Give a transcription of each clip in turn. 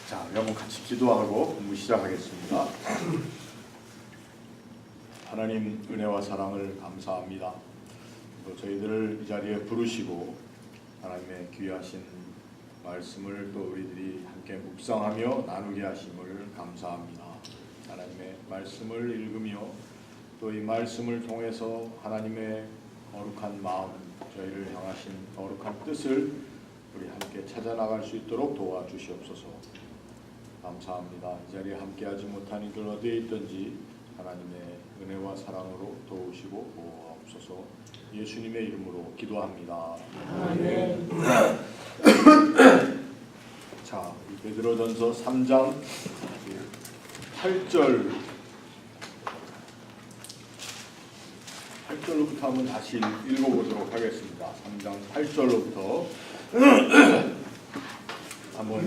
자, 여러분 같이 기도하고 공부 시작하겠습니다. 하나님 은혜와 사랑을 감사합니다. 또 저희들을 이 자리에 부르시고 하나님의 귀하신 말씀을 또 우리들이 함께 묵상하며 나누게 하심을 감사합니다. 하나님의 말씀을 읽으며 또 이 말씀을 통해서 하나님의 거룩한 마음, 저희를 향하신 거룩한 뜻을 우리 함께 찾아나갈 수 있도록 도와주시옵소서. 감사합니다. 이 자리에 함께하지 못한 이들 어디에 있든지 하나님의 은혜와 사랑으로 도우시고 보호하옵소서. 예수님의 이름으로 기도합니다. 아멘. 자, 베드로전서 3장 8절로부터 한번 다시 읽어보도록 하겠습니다. 3장 8절로부터 한번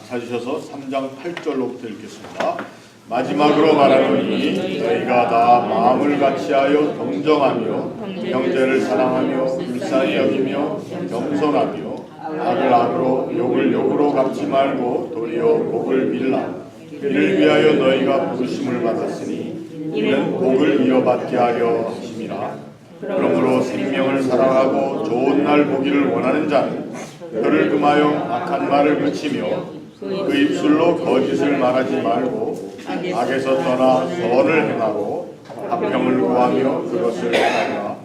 찾으셔서 3장 8절로부터 읽겠습니다. 마지막으로 말하노니 너희가 다 마음을 같이하여 동정하며 형제를 사랑하며 불쌍히 여기며 겸손하며 악을 악으로 욕을 욕으로 갚지 말고 도리어 복을 빌라. 이를 위하여 너희가 부르심을 받았으니 이는 복을 이어받게 하려 하심이라. 그러므로 생명을 사랑하고 좋은 날 보기를 원하는 자는 혀를 금하여 악한 말을 그치며 그 입술로 거짓을 말하지 말고 악에서 떠나 선을 행하고 화평을 구하며 그것을 행하라.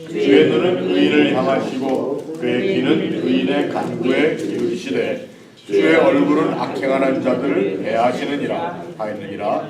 주의 눈은 의인을 향하시고 그의 귀는 의인의 간구에 기울이시되 주의 얼굴은 악행하는 자들을 대하시느니라 하였느니라.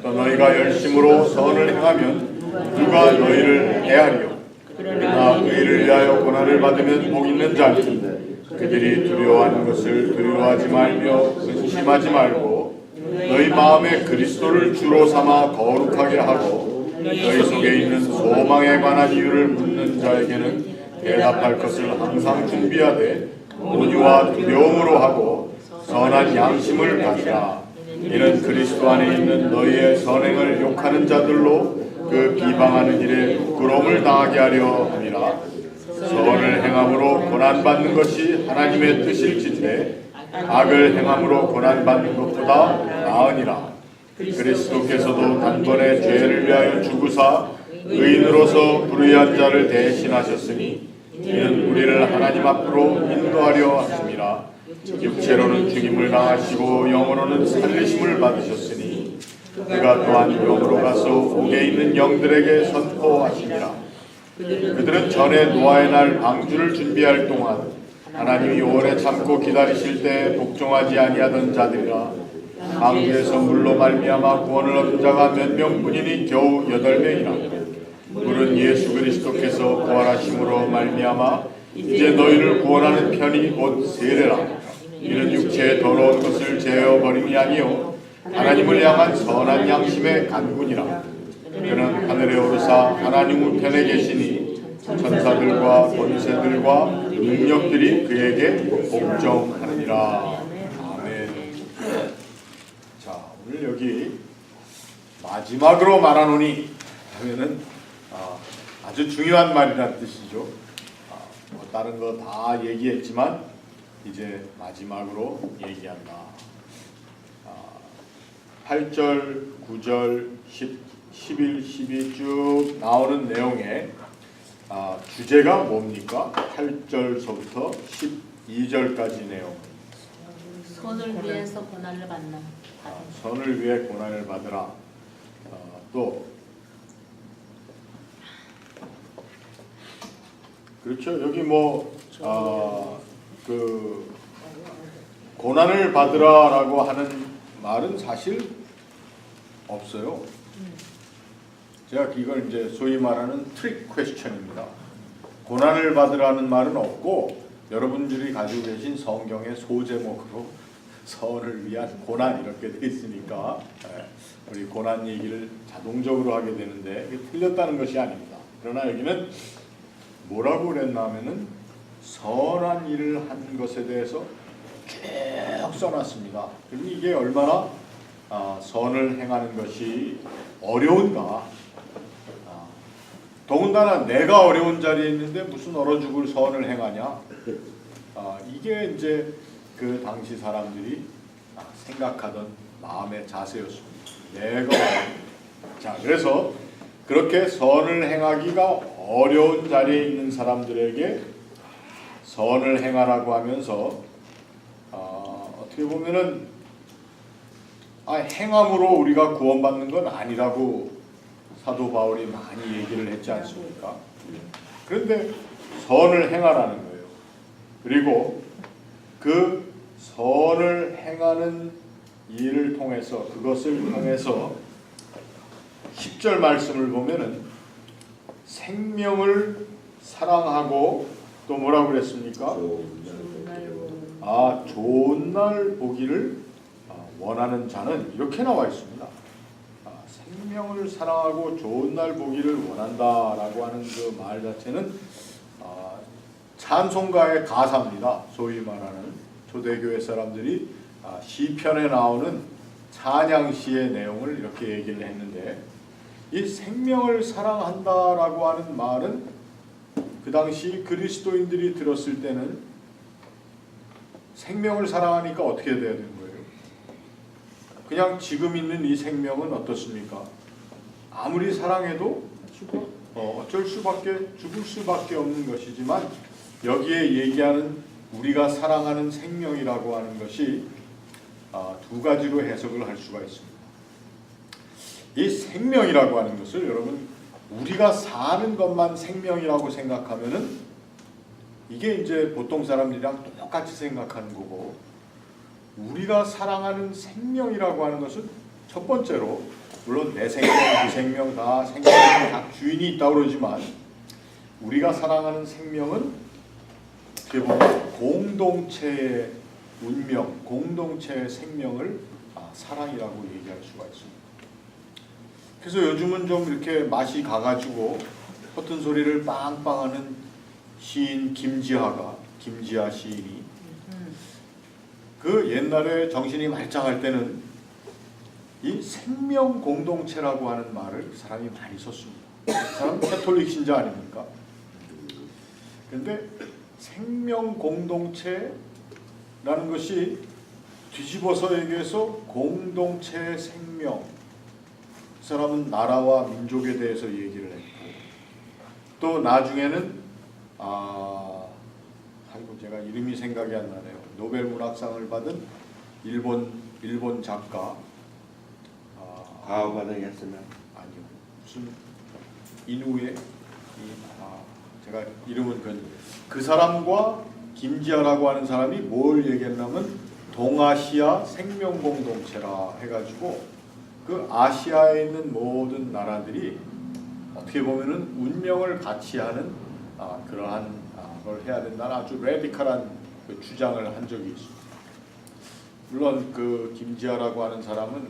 또 너희가 열심으로 선을 행하면 누가 너희를 해하리요. 그러나 의를 위하여 고난을 받으면 복 있는 자니 그들이 두려워하는 것을 두려워하지 말며 근심하지 말고 너희 마음에 그리스도를 주로 삼아 거룩하게 하고 너희 속에 있는 소망에 관한 이유를 묻는 자에게는 대답할 것을 항상 준비하되 온유와 두려움으로 하고 선한 양심을 가지라. 이는 그리스도 안에 있는 너희의 선행을 욕하는 자들로 그 비방하는 일에 부끄러움을 당하게 하려 함이라. 선을 행함으로 고난받는 것이 하나님의 뜻일진데 악을 행함으로 고난받는 것보다 나으니라. 그리스도께서도 단번에 죄를 위하여 죽으사 의인으로서 불의한 자를 대신하셨으니 이는 우리를 하나님 앞으로 인도하려 하심이라. 육체로는 죽임을 당하시고 영으로는 살리심을 받으셨으니 그가 또한 영으로 가서 옥에 있는 영들에게 선포하심이라. 그들은 전에 노아의 날 방주를 준비할 동안 하나님이 오래 참고 기다리실 때 복종하지 아니하던 자들이라. 방주에서 물로 말미암아 구원을 얻은 자가 몇 명뿐이니 겨우 8명이라. 물은 예수 그리스도께서 부활하심으로 말미암아 이제 너희를 구원하는 편이 곧 세례라. 이는 육체의 더러운 것을 제어버림이 아니요 하나님을 향한 선한 양심의 간군이라. 그는 하늘에 오르사 하나님 우편에 계시니 천사들과 권세들과 능력들이 그에게 복종하느니라. 아멘. 자, 오늘 여기 마지막으로 말하노니 하면은 아주 중요한 말이라는 뜻이죠. 뭐 다른 거 다 얘기했지만 이제 마지막으로 얘기한다. 8절, 9절, 10, 11, 12 쭉 나오는 내용에 주제가 뭡니까? 8절서부터 12절까지 내용. 선을 위해서 고난을 받는. 선을 위해 고난을 받으라. 또 그렇죠. 여기 그 고난을 받으라라고 하는 말은 사실 없어요. 제가 이걸 이제 소위 말하는 트릭 퀘스천입니다. 고난을 받으라는 말은 없고 여러분들이 가지고 계신 성경의 소제목으로 선을 위한 고난 이렇게 돼 있으니까 우리 고난 얘기를 자동적으로 하게 되는데 이게 틀렸다는 것이 아닙니다. 그러나 여기는 뭐라고 그랬나 하면은 선한 일을 한 것에 대해서 쭉 써놨습니다. 그럼 이게 얼마나 선을 행하는 것이 어려운가. 더군다나 내가 어려운 자리에 있는데 무슨 얼어 죽을 선을 행하냐. 이게 이제 그 당시 사람들이 생각하던 마음의 자세였습니다. 내가 자, 그래서 그렇게 선을 행하기가 어려운 자리에 있는 사람들에게 선을 행하라고 하면서 어떻게 보면은 행함으로 우리가 구원받는 건 아니라고 사도 바울이 많이 얘기를 했지 않습니까? 그런데 선을 행하라는 거예요. 그리고 그 선을 행하는 일을 통해서, 그것을 통해서 10절 말씀을 보면은 생명을 사랑하고 또 뭐라고 그랬습니까? 좋은 날 보기를 원하는 자는 이렇게 나와 있습니다. 생명을 사랑하고 좋은 날 보기를 원한다라고 하는 그 말 자체는 찬송가의 가사입니다. 소위 말하는 초대교회 사람들이 시편에 나오는 찬양시의 내용을 이렇게 얘기를 했는데, 이 생명을 사랑한다라고 하는 말은 그 당시 그리스도인들이 들었을 때는 생명을 사랑하니까 어떻게 돼야 되는 거예요? 그냥 지금 있는 이 생명은 어떻습니까? 아무리 사랑해도 어쩔 수밖에, 죽을 수밖에 없는 것이지만, 여기에 얘기하는 우리가 사랑하는 생명이라고 하는 것이 두 가지로 해석을 할 수가 있습니다. 이 생명이라고 하는 것을 여러분, 우리가 사는 것만 생명이라고 생각하면은 이게 이제 보통 사람들이랑 똑같이 생각하는 거고, 우리가 사랑하는 생명이라고 하는 것은 첫 번째로, 물론 내 생명, 그 생명 다 생명에 다 주인이 있다고 그러지만, 우리가 사랑하는 생명은 어떻게 보면 공동체의 운명, 공동체의 생명을 사랑이라고 얘기할 수가 있습니다. 그래서 요즘은 좀 이렇게 맛이 가가지고 허튼 소리를 빵빵하는 시인 김지하 시인이 그 옛날에 정신이 말짱할 때는 이 생명 공동체라고 하는 말을 그 사람이 많이 썼습니다. 그 사람 캐톨릭 신자 아닙니까? 그런데 생명 공동체라는 것이 뒤집어서 얘기해서 공동체의 생명, 그 사람은 나라와 민족에 대해서 얘기를 했고, 또 나중에는 제가 이름이 생각이 안 나네요. 노벨 문학상을 받은 일본 작가 가오바다 야스나 아니요, 무슨 이누에 제가 이름은 그 사람과 김지아라고 하는 사람이 뭘 얘기했냐면 동아시아 생명공동체라 해가지고 그 아시아에 있는 모든 나라들이 어떻게 보면은 운명을 같이 하는 그러한 걸 해야 된다는 아주 레디컬한 그 주장을 한 적이 있습니다. 물론 그 김지아라고 하는 사람은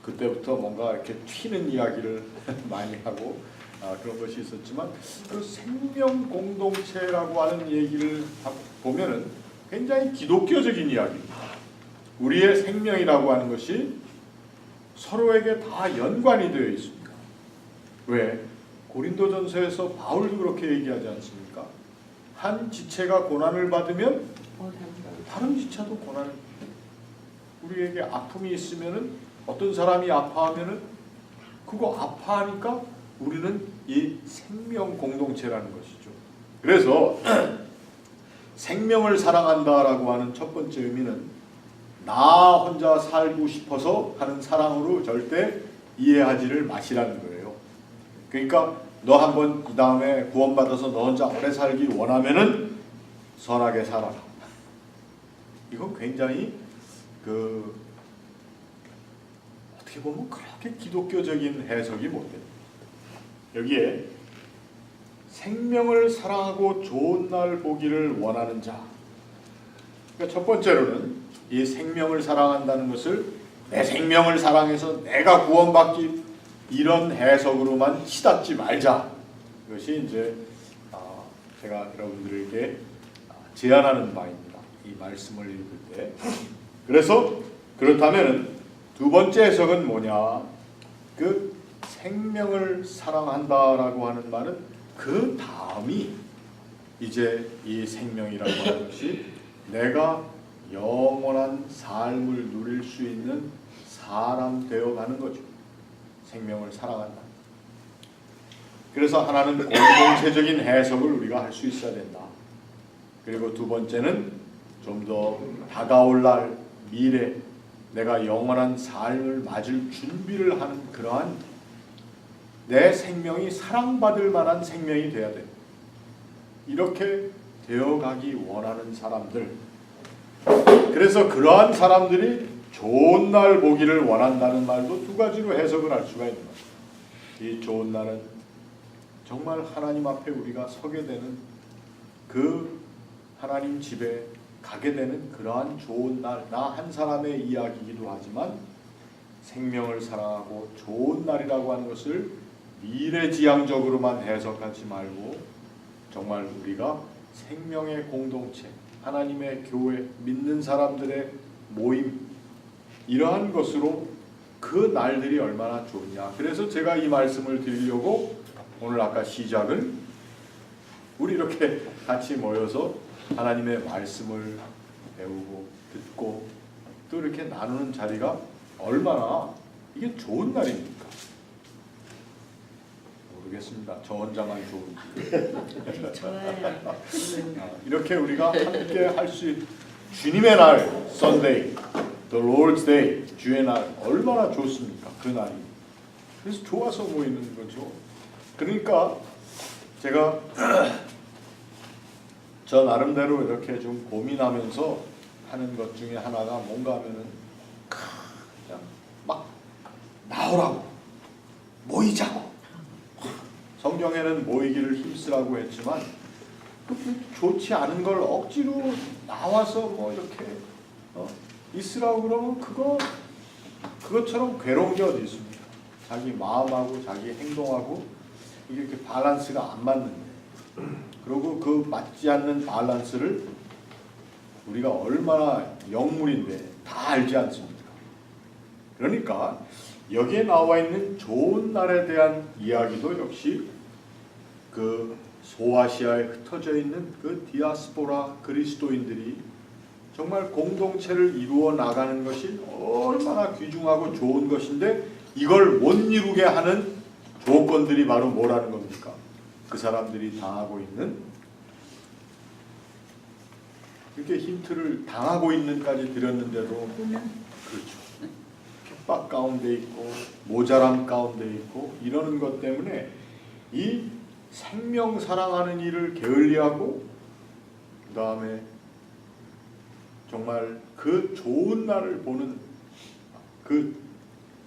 그때부터 뭔가 이렇게 튀는 이야기를 많이 하고 그런 것이 있었지만, 그 생명 공동체라고 하는 얘기를 보면은 굉장히 기독교적인 이야기입니다. 우리의 생명이라고 하는 것이 서로에게 다 연관이 되어 있습니다. 왜? 고린도전서에서 바울도 그렇게 얘기하지 않습니까? 한 지체가 고난을 받으면 다른 지체도 고난을 받습니다. 우리에게 아픔이 있으면은, 어떤 사람이 아파하면은 그거 아파하니까 우리는 이 생명 공동체라는 것이죠. 그래서 생명을 사랑한다라고 하는 첫 번째 의미는 나 혼자 살고 싶어서 하는 사랑으로 절대 이해하지를 마시라는 거예요. 그러니까 너 한번 이 다음에 구원받아서 너 혼자 오래 살기 원하면은 선하게 살아라. 이건 굉장히 어떻게 보면 그렇게 기독교적인 해석이 못 됩니다. 여기에 생명을 사랑하고 좋은 날 보기를 원하는 자. 그러니까 첫 번째로는 이 생명을 사랑한다는 것을 내 생명을 사랑해서 내가 구원받기, 이런 해석으로만 치닫지 말자. 이것이 이제 제가 여러분들에게 제안하는 바입니다. 이 말씀을 읽을 때. 그래서 그렇다면 두 번째 해석은 뭐냐? 그 생명을 사랑한다라고 하는 말은 그 다음이 이제 이 생명이라고 하는 것이 내가 영원한 삶을 누릴 수 있는 사람 되어가는 거죠. 생명을 사랑한다. 그래서 하나는 공동체적인 해석을 우리가 할 수 있어야 된다. 그리고 두 번째는 좀 더 다가올 날 미래 내가 영원한 삶을 맞을 준비를 하는 그러한 내 생명이 사랑받을 만한 생명이 돼야 돼. 이렇게 되어가기 원하는 사람들. 그래서 그러한 사람들이 좋은 날 보기를 원한다는 말도 두 가지로 해석을 할 수가 있는 거예요. 이 좋은 날은 정말 하나님 앞에 우리가 서게 되는 그 하나님 집에 가게 되는 그러한 좋은 날, 나 한 사람의 이야기이기도 하지만 생명을 사랑하고 좋은 날이라고 하는 것을 미래지향적으로만 해석하지 말고 정말 우리가 생명의 공동체, 하나님의 교회, 믿는 사람들의 모임 이러한 것으로 그 날들이 얼마나 좋냐. 그래서 제가 이 말씀을 드리려고 오늘 아까 시작을 우리 이렇게 같이 모여서 하나님의 말씀을 배우고 듣고 또 이렇게 나누는 자리가 얼마나 이게 좋은 날입니까? 모르겠습니다. 저 혼자만 좋은지. 좋아요. 이렇게 우리가 함께 할 수 주님의 날, Sunday, The Lord's Day, 주의 날 얼마나 좋습니까? 그 날이. 그래서 좋아서 모이는 거죠. 그러니까 제가 저 나름대로 이렇게 좀 고민하면서 하는 것 중에 하나가 뭔가 하면은 그냥 막 나오라고 모이자고. 성경에는 모이기를 힘쓰라고 했지만 좋지 않은 걸 억지로 나와서 뭐 이렇게 있으라고 그러면 그것처럼 괴로운 게 어디 있습니까? 자기 마음하고 자기 행동하고 이게 이렇게 밸런스가 안 맞는데, 그리고 그 맞지 않는 밸런스를 우리가 얼마나 영물인데 다 알지 않습니까? 그러니까 여기에 나와 있는 좋은 날에 대한 이야기도 역시 그 소아시아에 흩어져 있는 그 디아스포라 그리스도인들이 정말 공동체를 이루어 나가는 것이 얼마나 귀중하고 좋은 것인데 이걸 못 이루게 하는 조건들이 바로 뭐라는 겁니까? 그 사람들이 당하고 있는, 이렇게 힌트를 당하고 있는까지 드렸는데도 그렇죠. 협박 가운데 있고 모자람 가운데 있고 이러는 것 때문에 이 생명 사랑하는 일을 게을리하고 그 다음에 정말 그 좋은 날을 보는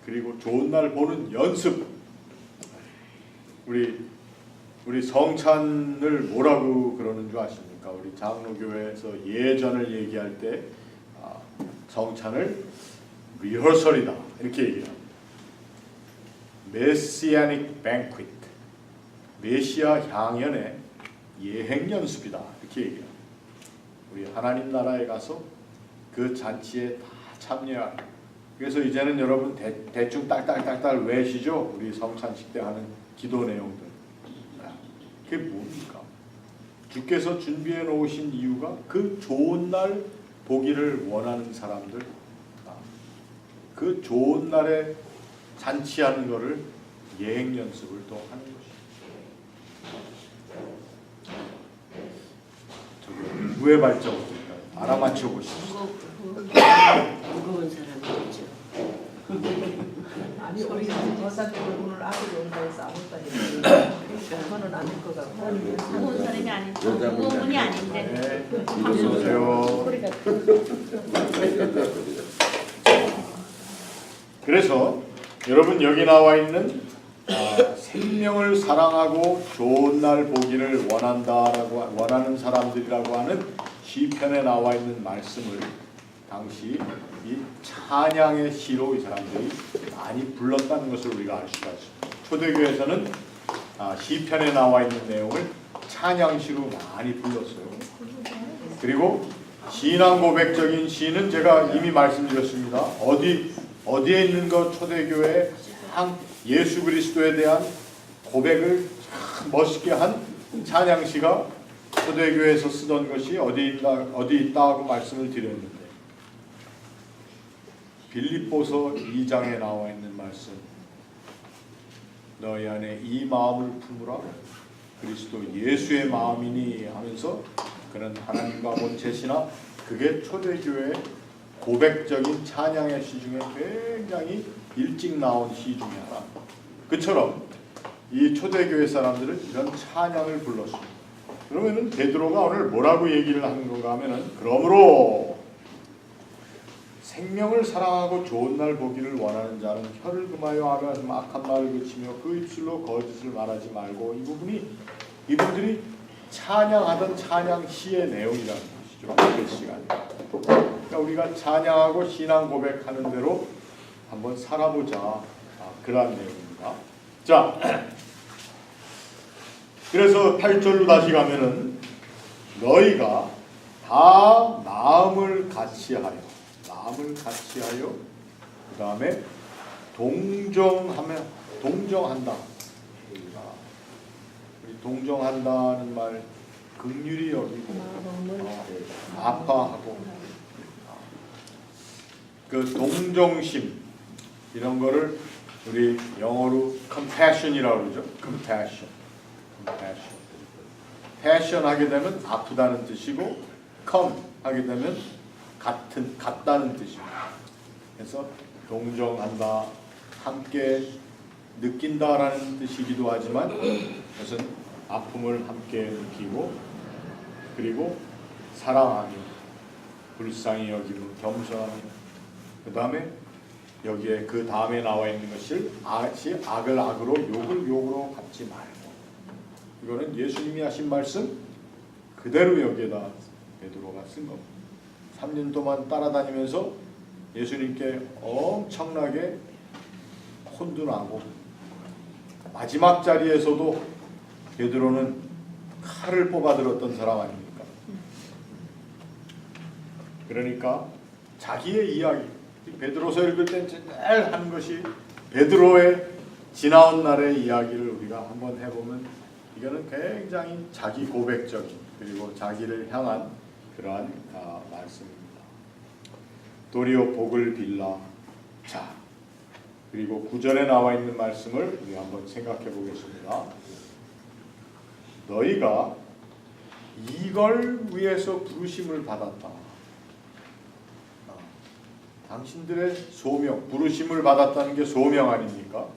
그리고 좋은 날 보는 연습. 우리 성찬을 뭐라고 그러는 줄 아십니까? 우리 장로교회에서 예전을 얘기할 때 성찬을 리허설이다 이렇게 얘기합니다. 메시아닉 뱅퀴트, 메시아 향연의 예행 연습이다 이렇게 얘기합니다. 우리 하나님 나라에 가서 그 잔치에 다 참여하고, 그래서 이제는 여러분 대충 딸딸딸딸 외시죠? 우리 성찬식 때 하는 기도 내용들. 그게 뭡니까? 주께서 준비해 놓으신 이유가 그 좋은 날 보기를 원하는 사람들, 그 좋은 날에 잔치하는 것을 예행 연습을 또 하는 것이죠. 저기 누구의 발자국일까요? 알아맞혀 보십시오. 무거운 사람이죠. 아니 우리 어사들 오늘 아들이 온다 해서 아무것도 안 했는데 그거는 아닐 것 같고 무거운 사람이 아니죠. 무거운 분이 아닌데. 네, 어서 오세요. 그래서 여러분 여기 나와 있는 생명을 사랑하고 좋은 날 보기를 원하는 사람들이라고 하는 시편에 나와 있는 말씀을 당시 이 찬양의 시로 이 사람들이 많이 불렀다는 것을 우리가 알 수가 있습니다. 초대교회에서는 시편에 나와 있는 내용을 찬양시로 많이 불렀어요. 그리고 신앙 고백적인 시는 제가 이미 말씀드렸습니다. 어디에 있는 것 초대교회에 예수 그리스도에 대한 고백을 참 멋있게 한 찬양시가 초대교회에서 쓰던 것이 어디 있다 하고 말씀을 드렸는데, 빌립보서 2장에 나와 있는 말씀, 너희 안에 이 마음을 품으라 그리스도 예수의 마음이니 하면서 그는 하나님과 본체시나, 그게 초대교회의 고백적인 찬양의 시 중에 굉장히 일찍 나온 시 중에 하나. 그처럼 이 초대교회 사람들은 이런 찬양을 불렀습니다. 그러면은 베드로가 오늘 뭐라고 얘기를 하는 건가 하면은, 그러므로 생명을 사랑하고 좋은 날 보기를 원하는 자는 혀를 금하여 악한 말을 그치며 그 입술로 거짓을 말하지 말고, 이 부분이 이분들이 찬양하던 찬양 시의 내용이라는 것이죠. 그 시간에. 그러니까 우리가 찬양하고 신앙 고백하는 대로 한번 살아보자. 그런 내용입니다. 자, 그래서 8절로 다시 가면은 너희가 다 마음을 같이하여, 그 다음에 동정한다. 동정한다는 말 긍휼히 여기고 아파하고, 그 동정심 이런 거를 우리 영어로 compassion이라고 그러죠. compassion 하게 되면 아프다는 뜻이고, come 하게 되면 같다는 뜻입니다. 그래서 동정한다, 함께 느낀다라는 뜻이기도 하지만, 그것은 아픔을 함께 느끼고, 그리고 사랑하며, 불쌍히 여기며, 겸손하며, 그 다음에 여기에 그 다음에 나와 있는 것이 악을 악으로 욕을 욕으로 갚지 말고, 이거는 예수님이 하신 말씀 그대로 여기에다 베드로가 쓴 겁니다. 3년 동안 따라다니면서 예수님께 엄청나게 혼돈하고, 마지막 자리에서도 베드로는 칼을 뽑아들었던 사람 아닙니까? 그러니까 자기의 이야기, 베드로서 읽을 때 제일 하는 것이 베드로의 지나온 날의 이야기를 우리가 한번 해보면, 이거는 굉장히 자기 고백적인, 그리고 자기를 향한 그러한 말씀입니다. 도리어 복을 빌라. 자, 그리고 9절에 나와 있는 말씀을 우리 한번 생각해 보겠습니다. 너희가 이걸 위해서 부르심을 받았다. 당신들의 소명, 부르심을 받았다는 게 소명 아닙니까?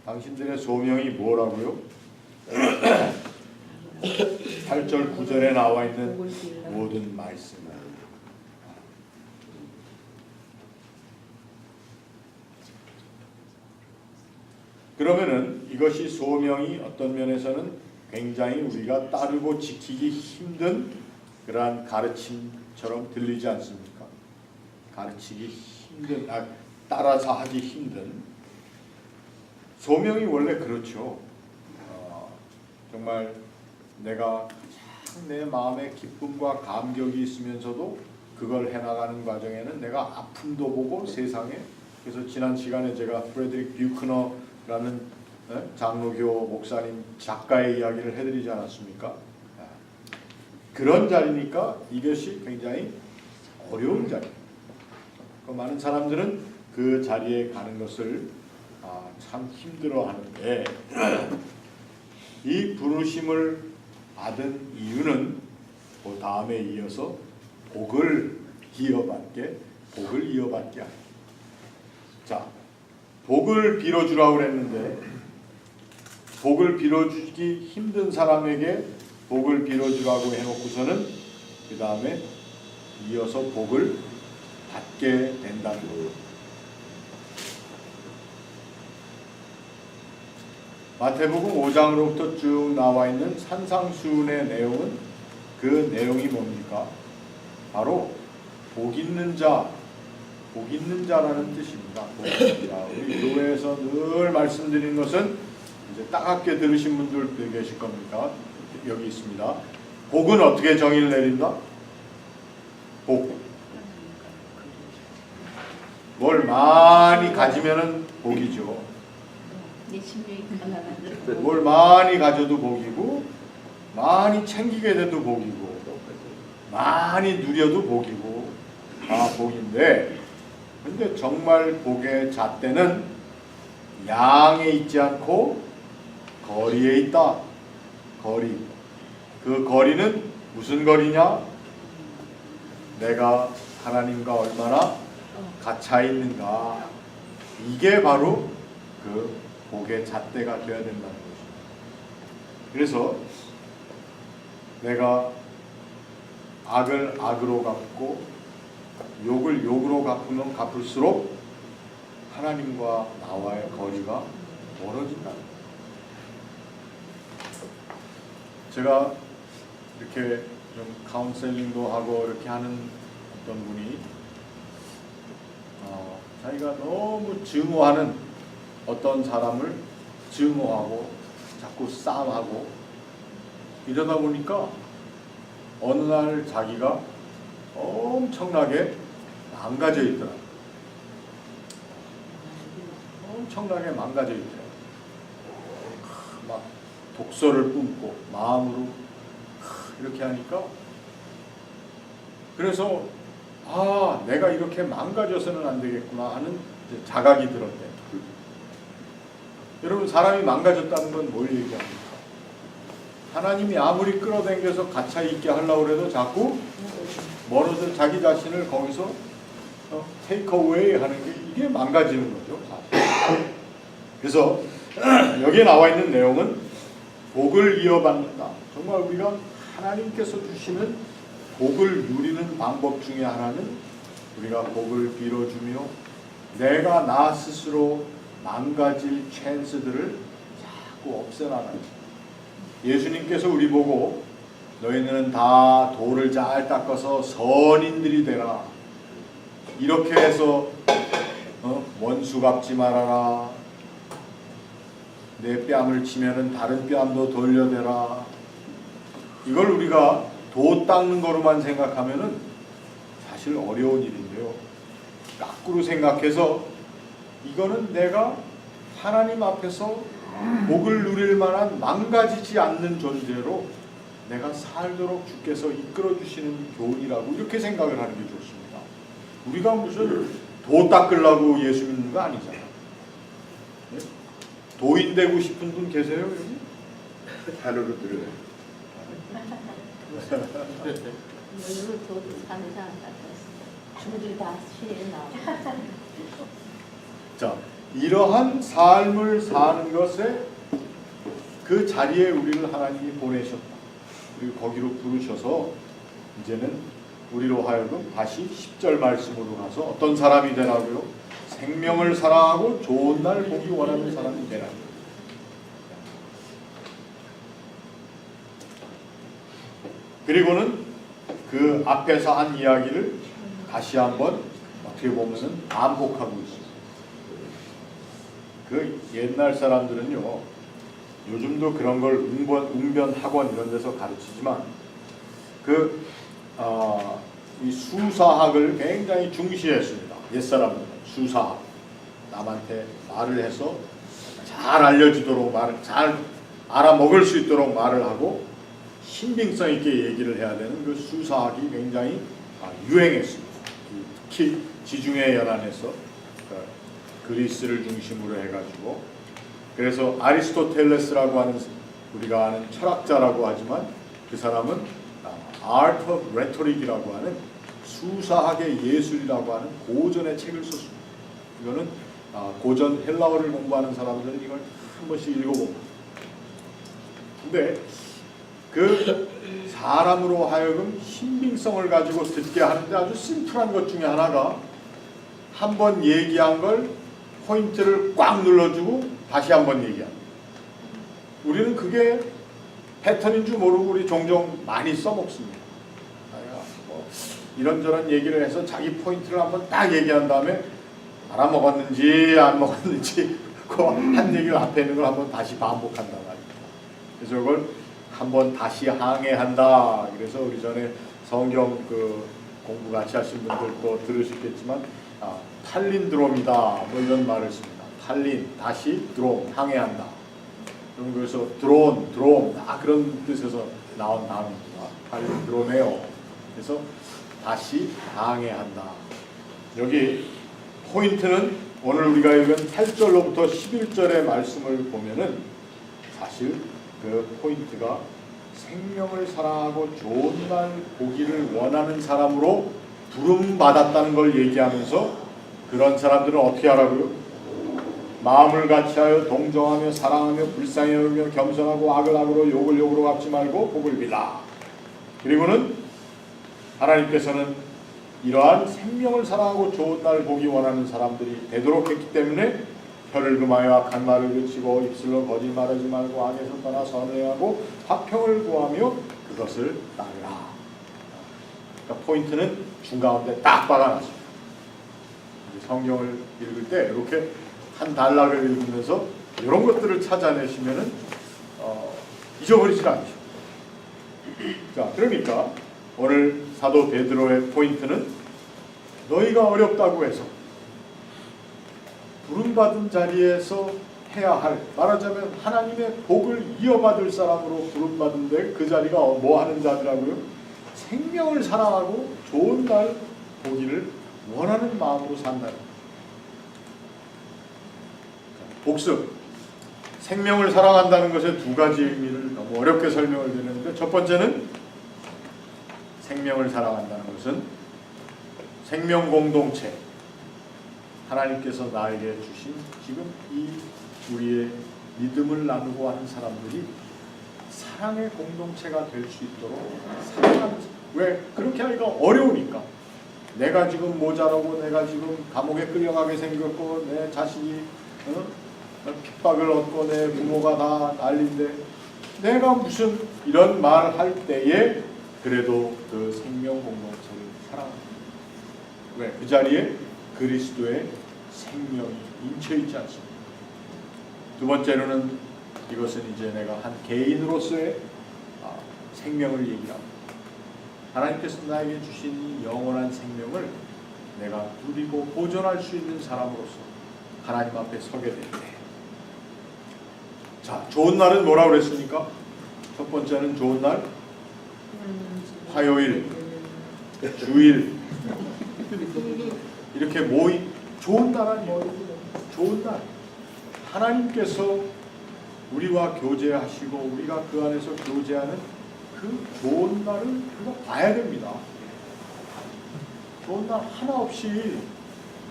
당신들의 소명이 뭐라고요? 8절 9절에 나와 있는 모든 말씀. 그러면은 이것이 소명이 어떤 면에서는 굉장히 우리가 따르고 지키기 힘든 그러한 가르침처럼 들리지 않습니까? 가르치기 힘든, 따라서 하기 힘든. 소명이 원래 그렇죠. 정말 내가 가장 내 마음에 기쁨과 감격이 있으면서도 그걸 해나가는 과정에는 내가 아픔도 보고 세상에, 그래서 지난 시간에 제가 프레드릭 뷰크너라는 장로교 목사님 작가의 이야기를 해드리지 않았습니까? 그런 자리니까 이것이 굉장히 어려운 자리. 많은 사람들은 그 자리에 가는 것을 참 힘들어하는데, 이 부르심을 받은 이유는 그 다음에 이어서 복을 이어받게 하니다. 자, 복을 빌어주라고 그랬는데, 복을 빌어주기 힘든 사람에게 복을 빌어주라고 해놓고서는 그 다음에 이어서 복을 받게 된다는 거예요. 마태복음 5장으로부터 쭉 나와 있는 산상수훈의 내용은, 그 내용이 뭡니까? 바로 복 있는 자라는 뜻입니다. 복 있는 자. 우리 교회에서 늘 말씀드리는 것은, 이제 따갑게 들으신 분들도 계실 겁니까? 여기 있습니다. 복은 어떻게 정의를 내린다? 복. 뭘 많이 가지면은 복이죠. 뭘 많이 가져도 복이고, 많이 챙기게 돼도 복이고, 많이 누려도 복이고, 다 복인데, 근데 정말 복의 잣대는 양에 있지 않고 거리에 있다. 거리. 그 거리는 무슨 거리냐? 내가 하나님과 얼마나 갇혀 있는가. 이게 바로 그 복의 잣대가 되어야 된다는 거죠. 그래서 내가 악을 악으로 갚고 욕을 욕으로 갚으면 갚을수록 하나님과 나와의 거리가 멀어진다. 제가 이렇게 좀 카운셀링도 하고 이렇게 하는 어떤 분이 자기가 너무 증오하는 어떤 사람을 증오하고 자꾸 싸움하고 이러다 보니까 어느 날 자기가 엄청나게 망가져 있더라. 엄청나게 망가져 있더라. 막 독서를 뿜고 마음으로 이렇게 하니까 그래서 내가 이렇게 망가져서는 안 되겠구나 하는 자각이 들었대. 여러분, 사람이 망가졌다는 건 뭘 얘기합니까? 하나님이 아무리 끌어당겨서 갇혀 있게 하려고 해도 자꾸 멀어서 자기 자신을 거기서 테이크 어웨이 하는 게 이게 망가지는 거죠, 사실. 그래서 여기에 나와 있는 내용은 복을 이어받는다. 정말 우리가 하나님께서 주시는 복을 누리는 방법 중에 하나는 우리가 복을 빌어주며 내가 나 스스로 망가질 찬스들을 자꾸 없애나가는. 예수님께서 우리 보고 너희는 다 돌을 잘 닦아서 선인들이 되라. 이렇게 해서 원수 갚지 말아라. 내 뺨을 치면은 다른 뺨도 돌려대라. 이걸 우리가 도 닦는 거로만 생각하면은 사실 어려운 일인데요. 거꾸로 생각해서 이거는 내가 하나님 앞에서 복을 누릴 만한 망가지지 않는 존재로 내가 살도록 주께서 이끌어 주시는 교훈이라고 이렇게 생각을 하는 게 좋습니다. 우리가 무슨 도 닦으려고 예수 믿는 거 아니잖아. 네? 도인 되고 싶은 분 계세요 여기? 하루로 들어요. 오늘은 도 사는 사람 같았어. 주들이 다 시에 나와. 자, 이러한 삶을 사는 것에 그 자리에 우리를 하나님이 보내셨다. 그리고 거기로 부르셔서 이제는 우리로 하여금 다시 10절 말씀으로 가서 어떤 사람이 되라고요? 생명을 사랑하고 좋은 날 보기 원하는 사람이 되라. 그리고는 그 앞에서 한 이야기를 다시 한번 어떻게 보면은 반복하고 있습니다. 그 옛날 사람들은요, 요즘도 그런 걸 웅변 학원 이런 데서 가르치지만 이 수사학을 굉장히 중시했습니다. 옛 사람들은 수사학, 남한테 말을 해서 잘 알려지도록 말을 잘 알아먹을 수 있도록 말을 하고 신빙성 있게 얘기를 해야 되는 그 수사학이 굉장히 유행했습니다. 특히 지중해 연안에서 그리스를 중심으로 해가지고, 그래서 아리스토텔레스라고 하는 우리가 아는 철학자라고 하지만 그 사람은 Art of Rhetoric이라고 하는 수사학의 예술이라고 하는 고전의 책을 썼습니다. 이거는 고전 헬라어를 공부하는 사람들은 이걸 한 번씩 읽어봅니다. 근데 그 사람으로 하여금 신빙성을 가지고 듣게 하는데 아주 심플한 것 중에 하나가 한 번 얘기한 걸 포인트를 꽉 눌러주고 다시 한 번 얘기합니다. 우리는 그게 패턴인 줄 모르고 우리 종종 많이 써먹습니다. 뭐 이런저런 얘기를 해서 자기 포인트를 한번 딱 얘기한 다음에 알아먹었는지 안 먹었는지 그 한 얘기를 앞에 있는 걸 한번 다시 반복한단 말입니다. 그래서 이걸 한번 다시 항해한다. 그래서 우리 전에 성경 공부 같이 하신 분들도 들으셨겠지만 탈린드롬이다 뭐 이런 말을 씁니다. 탈린, 다시 드롬, 항해한다. 그래서 드론 그런 뜻에서 나온 단어입니다. 탈린드롬이에요. 그래서 다시 항해한다. 여기 포인트는 오늘 우리가 읽은 8절로부터 11절의 말씀을 보면은 사실 그 포인트가 생명을 사랑하고 좋은 날 보기를 원하는 사람으로 부름받았다는 걸 얘기하면서 그런 사람들은 어떻게 하라고요? 마음을 같이하여 동정하며 사랑하며 불쌍히 여기며 겸손하고 악을 악으로 욕을 욕으로 갚지 말고 복을 빌라. 그리고는 하나님께서는 이러한 생명을 사랑하고 좋은 날 보기 원하는 사람들이 되도록 했기 때문에 혀를 금하여 악한 말을 그치고 입술로 거짓말하지 말고 악에서 떠나 선을 행하고 화평을 구하며 그것을 따르라. 그러니까 포인트는 중가운데 딱 박아놨습니다. 성경을 읽을 때 이렇게 한 단락을 읽으면서 이런 것들을 찾아내시면은 잊어버리지 않죠. 자, 그러니까 오늘 사도 베드로의 포인트는 너희가 어렵다고 해서 부름받은 자리에서 해야 할, 말하자면 하나님의 복을 이어받을 사람으로 부름받은데 그 자리가 뭐 하는 자들하고요? 생명을 사랑하고 좋은 날 보기를 원하는 마음으로 산다. 복습. 생명을 사랑한다는 것의 두 가지 의미를 너무 어렵게 설명을 드리는데, 첫 번째는 생명을 사랑한다는 것은 생명 공동체, 하나님께서 나에게 주신 지금 이 우리의 믿음을 나누고 하는 사람들이 사랑의 공동체가 될 수 있도록 사랑하는, 왜 그렇게 하기가 어려우니까. 내가 지금 모자라고, 내가 지금 감옥에 끌려가게 생겼고, 내 자식이 핍박을 얻고, 내 부모가 다 난린데 내가 무슨 이런 말 할 때에 그래도 그 생명 공동체를 사랑합니다. 왜? 그 자리에 그리스도의 생명이 인쳐 있지 않습니까? 두 번째로는 이것은 이제 내가 한 개인으로서의 생명을 얘기합니다. 하나님께서 나에게 주신 이 영원한 생명을 내가 누리고 보존할 수 있는 사람으로서 하나님 앞에 서게 될 때, 자, 좋은 날은 뭐라고 그랬습니까? 첫 번째는 좋은 날, 화요일, 주일, 이렇게 모인 좋은 날 아니에요. 좋은 날. 하나님께서 우리와 교제하시고 우리가 그 안에서 교제하는 그 좋은 날을 우리가 봐야 됩니다. 좋은 날 하나 없이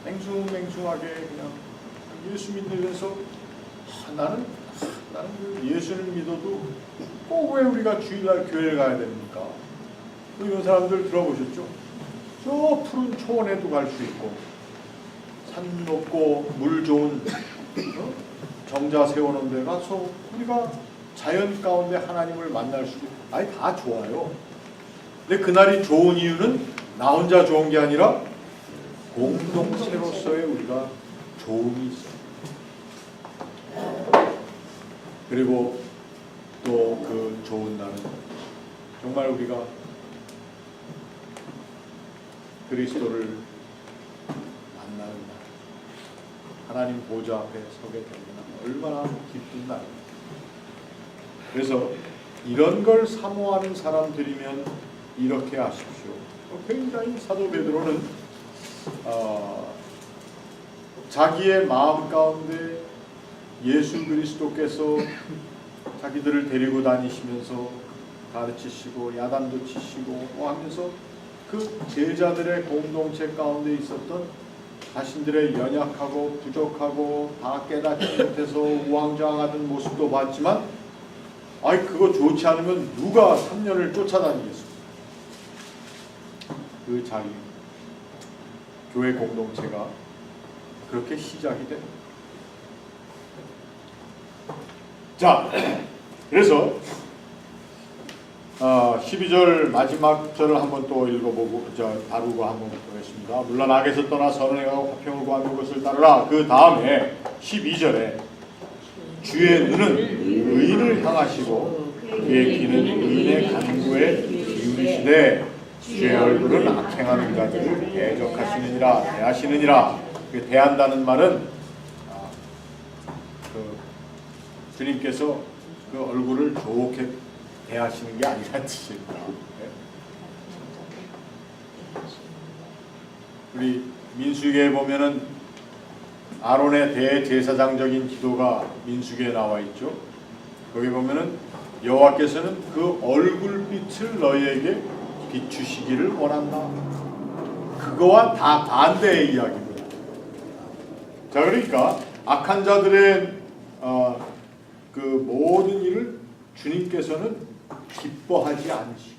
맹숭맹숭하게 그냥 예수 믿으면서 나는 그 예수를 믿어도 꼭 왜 우리가 주일날 교회를 가야 됩니까? 이런 사람들 들어보셨죠? 저 푸른 초원에도 갈 수 있고 산 높고 물 좋은 정자 세워놓은 데 가서 우리가 자연 가운데 하나님을 만날 수도 있고, 아니 다 좋아요. 근데 그날이 좋은 이유는 나 혼자 좋은 게 아니라 공동체로서의 우리가 좋음이 있어요. 그리고 또 그 좋은 날은 정말 우리가 그리스도를 만나는 날, 하나님 보좌 앞에 서게 되는 날, 얼마나 기쁜 날입니다. 그래서 이런 걸 사모하는 사람들이면 이렇게 하십시오. 굉장히 사도 베드로는 자기의 마음 가운데 예수 그리스도께서 자기들을 데리고 다니시면서 가르치시고 야단도 치시고 하면서 그 제자들의 공동체 가운데 있었던 자신들의 연약하고 부족하고 다 깨닫지 못해서 우왕좌왕하던 모습도 봤지만, 아이 그거 좋지 않으면 누가 3년을 쫓아다니겠습니까? 그 자기 교회 공동체가 그렇게 시작이 됩니다. 자, 그래서 12절 마지막 절을 한번 또 읽어보고 다루고 한번 보겠습니다. 물론 악에서 떠나 선을 행하고 화평을 구하며 그것을 따르라. 그 다음에 12절에 주의 눈은 의인을 향하시고 그의 귀는 의인의 간구에 기울이시되 주의 얼굴은 악행하는 자들을 대하시느니라. 대한다는 말은 주님께서 그 얼굴을 좋게 대하시는 게 아니라는 뜻입니다. 우리 민수기에 보면은 아론의 대제사장적인 기도가 민수기에 나와 있죠. 거기 보면은 여호와께서는 그 얼굴빛을 너희에게 비추시기를 원한다. 그거와 다 반대의 이야기입니다. 자, 그러니까 악한 자들의 그 모든 일을 주님께서는 기뻐하지 않으시고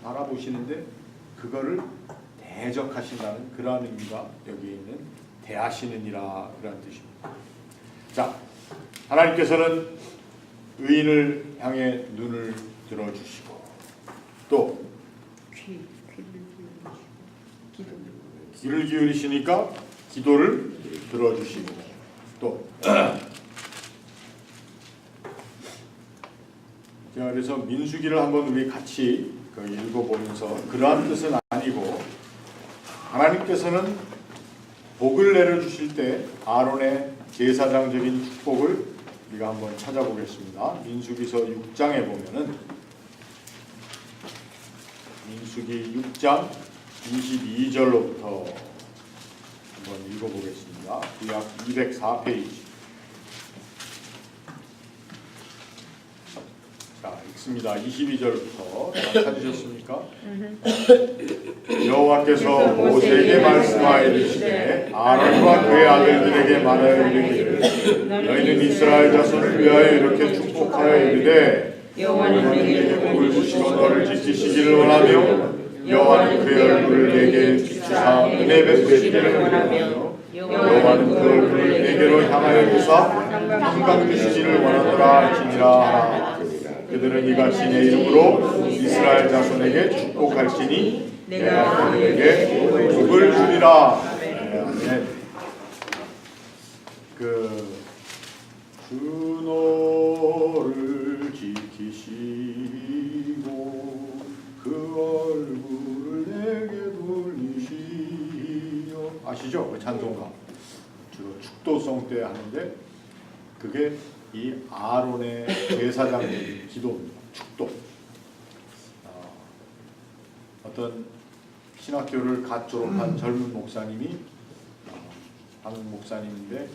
바라보시는데 그거를 대적하신다는 그러한 의미가 여기에 있는 대하시느니라 그런 뜻입니다. 자, 하나님께서는 의인을 향해 눈을 들어주시고 또 귀를 기울이시니까 기도를 들어주시고 또 자, 그래서 민수기를 한번 우리 같이 읽어보면서 그러한 뜻은 아니고 하나님께서는 복을 내려주실 때 아론의 제사장적인 축복을 우리가 한번 찾아보겠습니다. 민수기서 6장에 보면은 민수기 6장 22절로부터 한번 읽어보겠습니다. 구약 204페이지. 자, 읽습니다. 22절부터 찾으셨습니까? 여호와께서 모세에게 말씀하여 이르시되 아론과 그의 아들들에게 말하여 이르기를 너희는 이스라엘 자손을 위하여 이렇게 축복하여 이르되 여호와는 너희에게 복을 주시고 너를 지키시기를 원하며 여호와는 그의 얼굴을 내게 비추사 은혜 베푸시기를 원하며 여호와는 그 얼굴을 내게로 향하여 두사 평강 주시기를 원하노라 할지니라 하라. 그들은 이같이 내 이름으로 이스라엘 자손에게 축복할지니 내가 그들에게 복을 주리라. 아멘. 주 너를 지키시고 그 얼굴을 내게 돌리시오. 아시죠? 그 찬송가 주로 축도송 때 하는데 그게 이 아론의 제사장의 기도입니다. 축도. 어떤 신학교를 갓 졸업한 젊은 목사님이 한국 목사님인데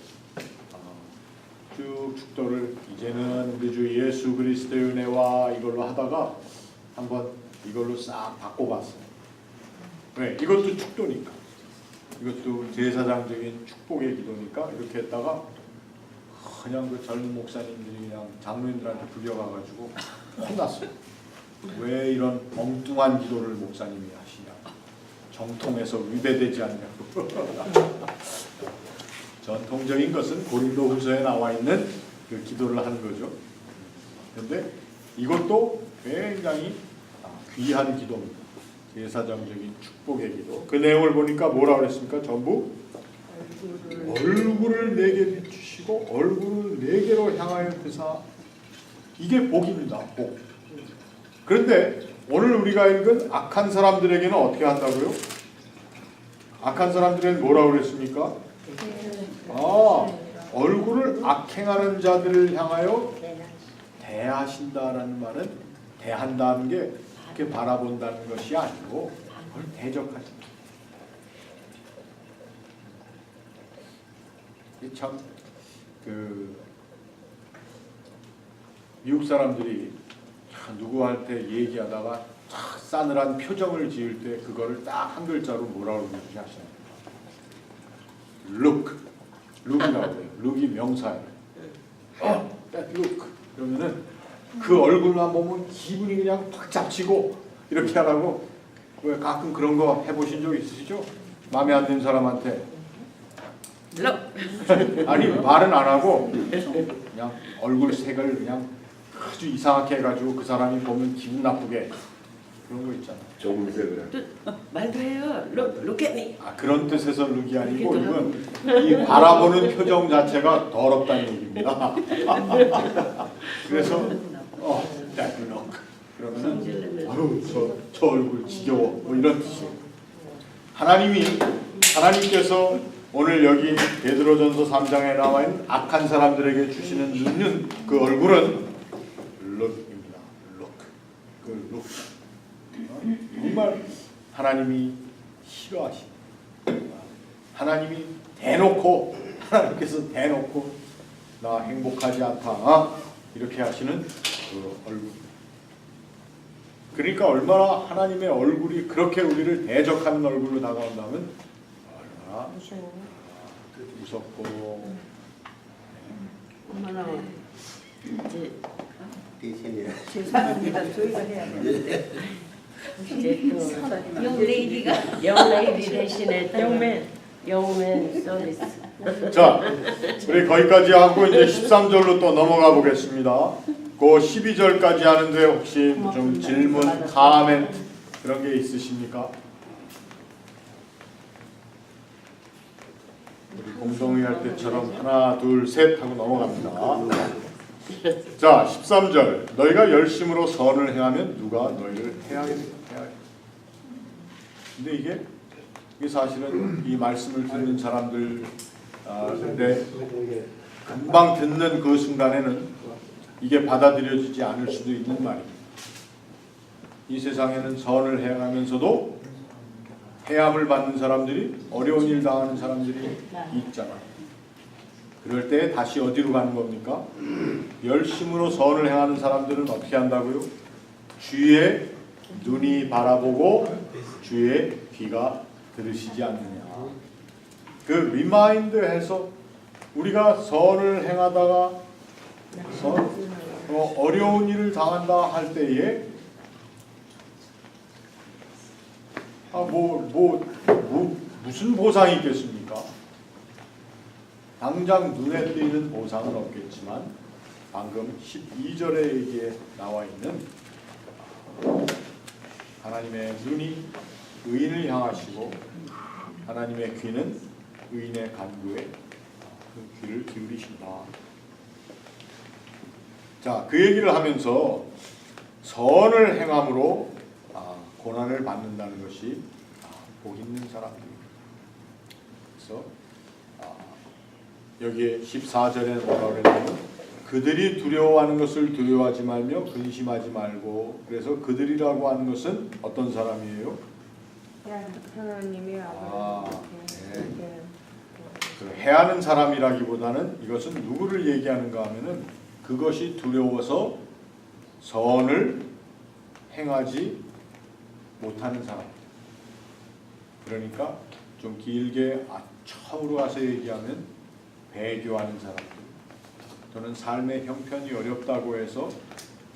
쭉 축도를 이제는 우리 주 예수 그리스도의 은혜와 이걸로 하다가 한번 이걸로 싹 바꿔봤어요. 왜? 이것도 축도니까. 이것도 제사장적인 축복의 기도니까 이렇게 했다가 그냥 그 젊은 목사님들이 그냥 장로님들한테 불려가가지고 혼났어요. 왜 이런 엉뚱한 기도를 목사님이 하시냐? 정통에서 위배되지 않냐고. 전통적인 것은 고린도후서에 나와 있는 그 기도를 하는 거죠. 그런데 이것도 굉장히 귀한 기도입니다. 제사장적인 축복의 기도. 그 내용을 보니까 뭐라고 그랬습니까? 전부 얼굴을 내게 비추시고 얼굴을 내게로 향하여 드사. 이게 복입니다. 복. 그런데 오늘 우리가 읽은 악한 사람들에게는 어떻게 한다고요? 악한 사람들에게는 뭐라고 그랬습니까? 얼굴을 악행하는 자들을 향하여 대하신다라는 말은 대한다는 게 그렇게 바라본다는 것이 아니고 그걸 대적하신다. 참 미국 사람들이 누구한테 얘기하다가 싸늘한 표정을 지을 때 그거를 딱 한 글자로 뭐라고 그러는지 아시나요? look, look이라고 해요. look이 명사예요. that look. 그러면은 그 얼굴만 보면 기분이 그냥 팍 잡치고 이렇게 하라고. 왜 가끔 그런 거 해보신 적 있으시죠? 마음에 안 드는 사람한테 아니 말은 안 하고 그냥 얼굴 색을 그냥 아주 이상하게 해가지고 그 사람이 보면 기분 나쁘게 그런 거 있잖아. 조금색을 말도 해요. Look at me. 그런 뜻에서 룩이 아니고 이건 이 바라보는 표정 자체가 더럽다는 얘기입니다. 그래서 that look 그러면은 아유 저 얼굴 지겨워 뭐 이런 뜻이에요. 하나님께서 오늘 여기 베드로전서 3장에 나와 있는 악한 사람들에게 주시는 눈은 그 얼굴은 look입니다. look. 그 look. 정말 하나님이 싫어하십니다. 하나님이 대놓고 하나님께서 대놓고 나 행복하지 않다 이렇게 하시는 그 얼굴. 그러니까 얼마나 하나님의 얼굴이 그렇게 우리를 대적하는 얼굴로 다가온다면 얼마나 무섭고 얼마나 이제 죄송합니다. 저희가 해야 돼요. 이제 또 영레이디 대신에 영맨 서비스. 자, 우리 거기까지 하고 이제 13절로 또 넘어가 보겠습니다. 그 12절까지 하는데 혹시 좀 질문, 카멘 그런 게 있으십니까? 우리 공동회 할 때처럼 하나, 둘, 셋 하고 넘어갑니다. 자, 13절. 너희가 열심으로 선을 행하면 누가 너희를 해하겠느냐. 근데 이게 사실은 이 말씀을 듣는 사람들 근데 금방 듣는 그 순간에는 이게 받아들여지지 않을 수도 있는 말입니다. 이 세상에는 선을 행하면서도 해함을 받는 사람들이, 어려운 일 당하는 사람들이 있잖아. 그럴 때 다시 어디로 가는 겁니까? 열심으로 선을 행하는 사람들은 어떻게 한다고요? 주의 눈이 바라보고 주의 귀가 들으시지 않느냐. 그 리마인드해서 우리가 선을 행하다가 어려운 일을 당한다 할 때에 무슨 보상이 있겠습니까? 당장 눈에 띄는 보상은 없겠지만 방금 12절에 여기에 나와 있는 하나님의 눈이 의인을 향하시고 하나님의 귀는 의인의 간구에 그 귀를 기울이신다. 자, 그 얘기를 하면서 선을 행함으로 고난을 받는다는 것이 복 있는 사람들입니다. 그래서 여기에 14절에 뭐라고 그랬냐면 그들이 두려워하는 것을 두려워하지 말며 근심하지 말고, 그래서 그들이라고 하는 것은 어떤 사람이에요? 하나님이 네. 해하는 사람이라기보다는 이것은 누구를 얘기하는가 하면은 그것이 두려워서 선을 행하지 못하는 사람. 그러니까 좀 길게 처음으로 가서 얘기하면 배교하는 사람들, 또는 삶의 형편이 어렵다고 해서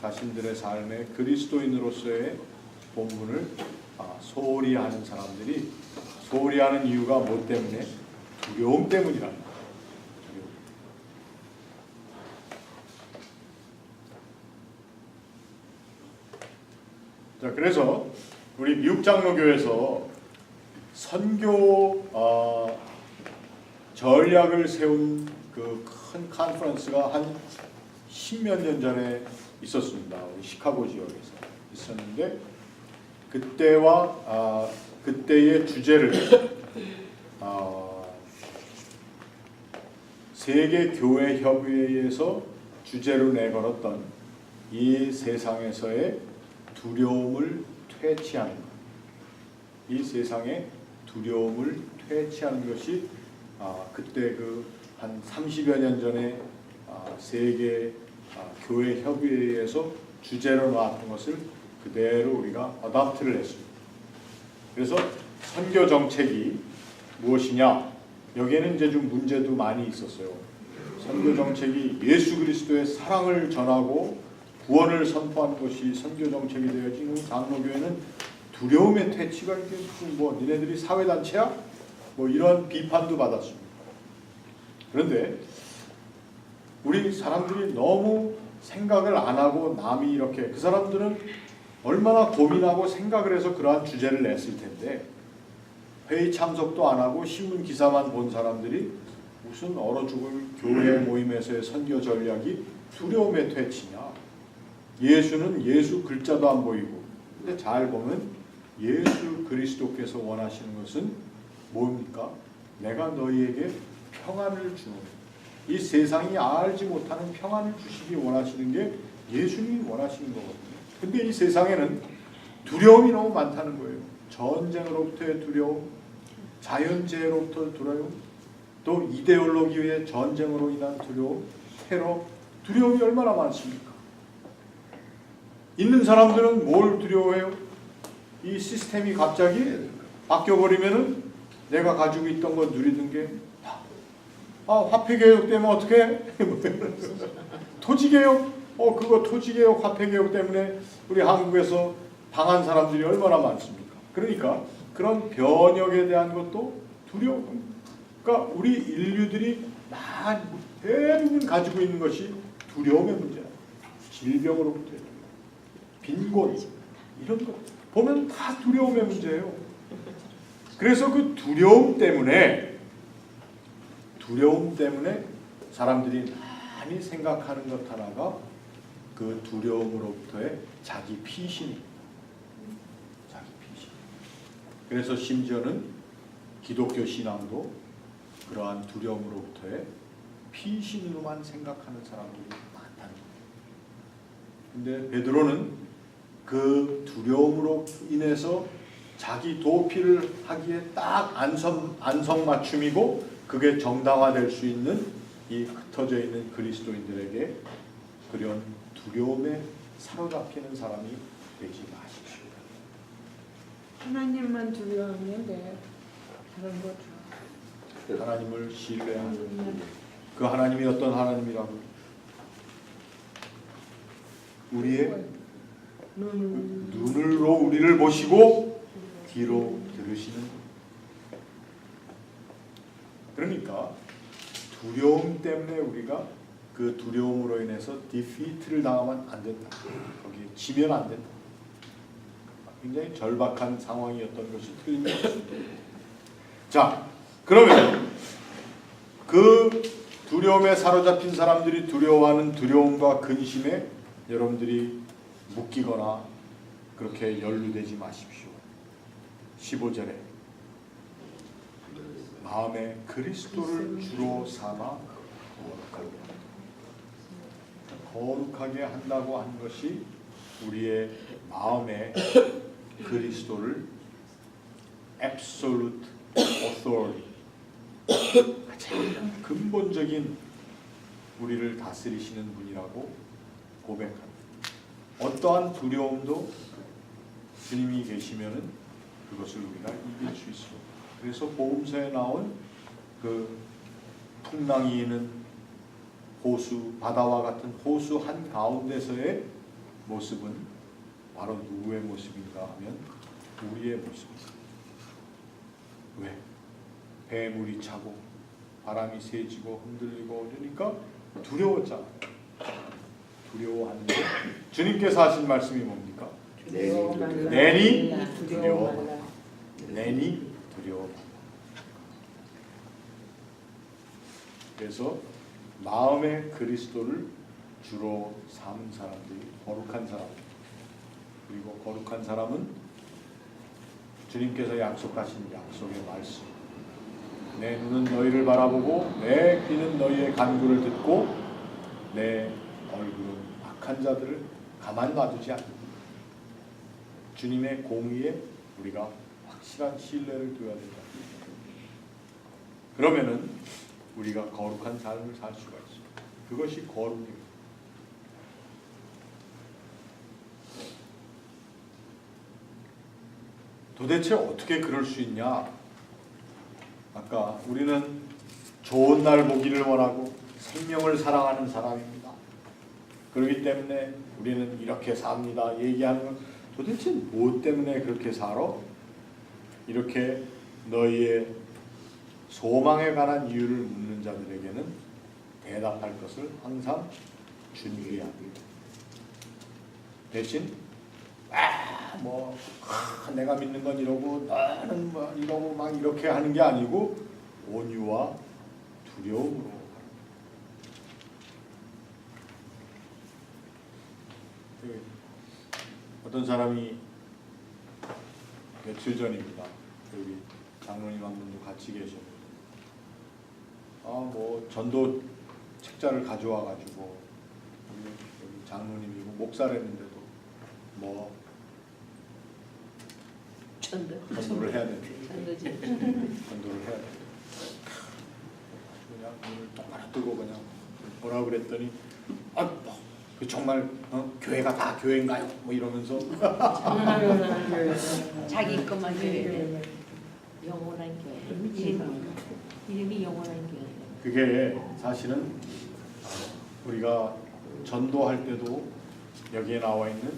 자신들의 삶에 그리스도인으로서의 본분을 소홀히 하는 사람들이, 소홀히 하는 이유가 뭐 때문에? 두려움 때문이랍니다. 자, 그래서 우리 미국 장로교에서 선교 전략을 세운 그 큰 컨퍼런스가 한 10몇 년 전에 있었습니다. 우리 시카고 지역에서 있었는데, 그때의 주제를 세계교회협의회에서 주제로 내걸었던 이 세상에서의 두려움을 퇴치하는 것, 이 세상의 두려움을 퇴치하는 것이 그때 한 30여 년 전에 세계 교회 협의회에서 주제로 나왔던 것을 그대로 우리가 어답트를 했습니다. 그래서 선교 정책이 무엇이냐? 여기에는 이제 좀 문제도 많이 있었어요. 선교 정책이 예수 그리스도의 사랑을 전하고 구원을 선포하는 것이 선교 정책이 되어진 장로교회는 두려움의 퇴치가 이게 무슨 니네들이 사회단체야? 이런 비판도 받았습니다. 그런데 우리 사람들이 너무 생각을 안 하고 남이 이렇게, 그 사람들은 얼마나 고민하고 생각을 해서 그러한 주제를 냈을 텐데, 회의 참석도 안 하고 신문 기사만 본 사람들이 무슨 얼어 죽을 교회 모임에서의 선교 전략이 두려움의 퇴치냐? 예수는 예수 글자도 안 보이고, 근데 잘 보면 예수 그리스도께서 원하시는 것은 뭡니까? 내가 너희에게 평안을 주는, 이 세상이 알지 못하는 평안을 주시기 원하시는 게 예수님이 원하시는 거거든요. 근데 이 세상에는 두려움이 너무 많다는 거예요. 전쟁으로부터의 두려움, 자연재해로부터의 두려움, 또 이데올로기의 전쟁으로 인한 두려움, 테러, 두려움이 얼마나 많습니까? 있는 사람들은 뭘 두려워해요? 이 시스템이 갑자기 바뀌어버리면은 내가 가지고 있던 거 누리던 게 화폐개혁 때문에 어떻게 토지개혁? 그거 토지개혁 화폐개혁 때문에 우리 한국에서 당한 사람들이 얼마나 많습니까? 그러니까 그런 변혁에 대한 것도 두려움. 그러니까 우리 인류들이 대부분 가지고 있는 것이 두려움의 문제야. 질병으로부터 빈곤 이런 거 보면 다 두려움의 문제예요. 그래서 그 두려움 때문에 사람들이 많이 생각하는 것 하나가 그 두려움으로부터의 자기 피신. 그래서 심지어는 기독교 신앙도 그러한 두려움으로부터의 피신으로만 생각하는 사람들이 많다는 거예요. 근데 베드로는 그 두려움으로 인해서 자기 도피를 하기에 딱 안성맞춤이고 그게 정당화될 수 있는 이 흩어져 있는 그리스도인들에게 그런 두려움에 사로잡히는 사람이 되지 마십시오. 하나님만 두려워하면 돼. 다른 거 하나님을 신뢰하는 그 하나님이 어떤 하나님이라고? 우리의 눈으로 우리를 보시고 귀로 들으시는. 그러니까 두려움 때문에 우리가 그 두려움으로 인해서 디피트를 당하면 안 된다. 거기에 지면 안 된다. 굉장히 절박한 상황이었던 것이 틀림없습니다. 자, 그러면 그 두려움에 사로잡힌 사람들이 두려워하는 두려움과 근심에 여러분들이 묶이거나 그렇게 연루되지 마십시오. 15절에 마음에 그리스도를 주로 삼아 거룩하게 한다고 한 것이 우리의 마음에 그리스도를 absolute authority, 가장 근본적인 우리를 다스리시는 분이라고 고백합니다. 어떠한 두려움도 주님이 계시면은 그것을 우리가 이길 수 있습니다. 그래서 복음서에 나온 그 풍랑이 있는 호수, 바다와 같은 호수 한 가운데서의 모습은 바로 누구의 모습인가 하면 우리의 모습입니다. 왜? 배물이 차고 바람이 세지고 흔들리고 그러니까 두려웠잖아요. 두려워하는데 주님께서 하신 말씀이 뭡니까? 내니 두려워 말라. 내니 두려워 말라. 그래서 마음의 그리스도를 주로 삼은 사람들이 거룩한 사람. 그리고 거룩한 사람은 주님께서 약속하신 약속의 말씀. 내 눈은 너희를 바라보고 내 귀는 너희의 간구를 듣고 내 얼굴은 악한 자들을 가만 놔두지 않는다. 주님의 공의에 우리가 확실한 신뢰를 둬야 된다. 그러면은 우리가 거룩한 삶을 살 수가 있습니다. 그것이 거룩입니다. 도대체 어떻게 그럴 수 있냐? 아까 우리는 좋은 날 보기를 원하고 생명을 사랑하는 사람입니다. 그렇기 때문에 우리는 이렇게 삽니다. 얘기하는 건 도대체 무엇 때문에 그렇게 살아? 이렇게 너희의 소망에 관한 이유를 묻는 자들에게는 대답할 것을 항상 준비해야 합니다. 대신 내가 믿는 건 이러고 나는 뭐 이러고 막 이렇게 하는 게 아니고 온유와 두려움으로 어떤 사람이 며칠 전입니다. 여기 장로님 한 분도 같이 계셨는데 전도 책자를 가져와 가지고 여기 장로님이고 목사랬는데도 전도를 해야 된다. 전도를 해야 된다. 그냥 눈을 똑바로 뜨고 그냥 뭐라 그랬더니 그 정말 교회가 다 교회인가요? 뭐 이러면서 자기 것만 교회. 영원한 교회. 이름이 영원한 교회. 그게 사실은 우리가 전도할 때도 여기에 나와 있는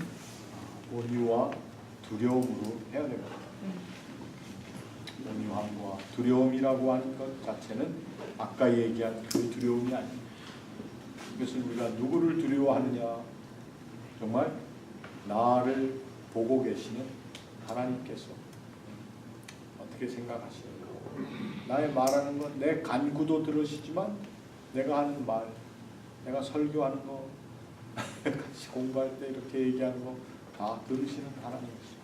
온유와 두려움으로 해야 됩니다. 온유함과 두려움이라고 하는 것 자체는 아까 얘기한 그 두려움이 아닙니다. 그것은 우리가 누구를 두려워하느냐, 정말 나를 보고 계시는 하나님께서 어떻게 생각하시는가. 나의 말하는 건 내 간구도 들으시지만 내가 하는 말, 내가 설교하는 거, 같이 공부할 때 이렇게 얘기하는 거 다 들으시는 하나님이십니다.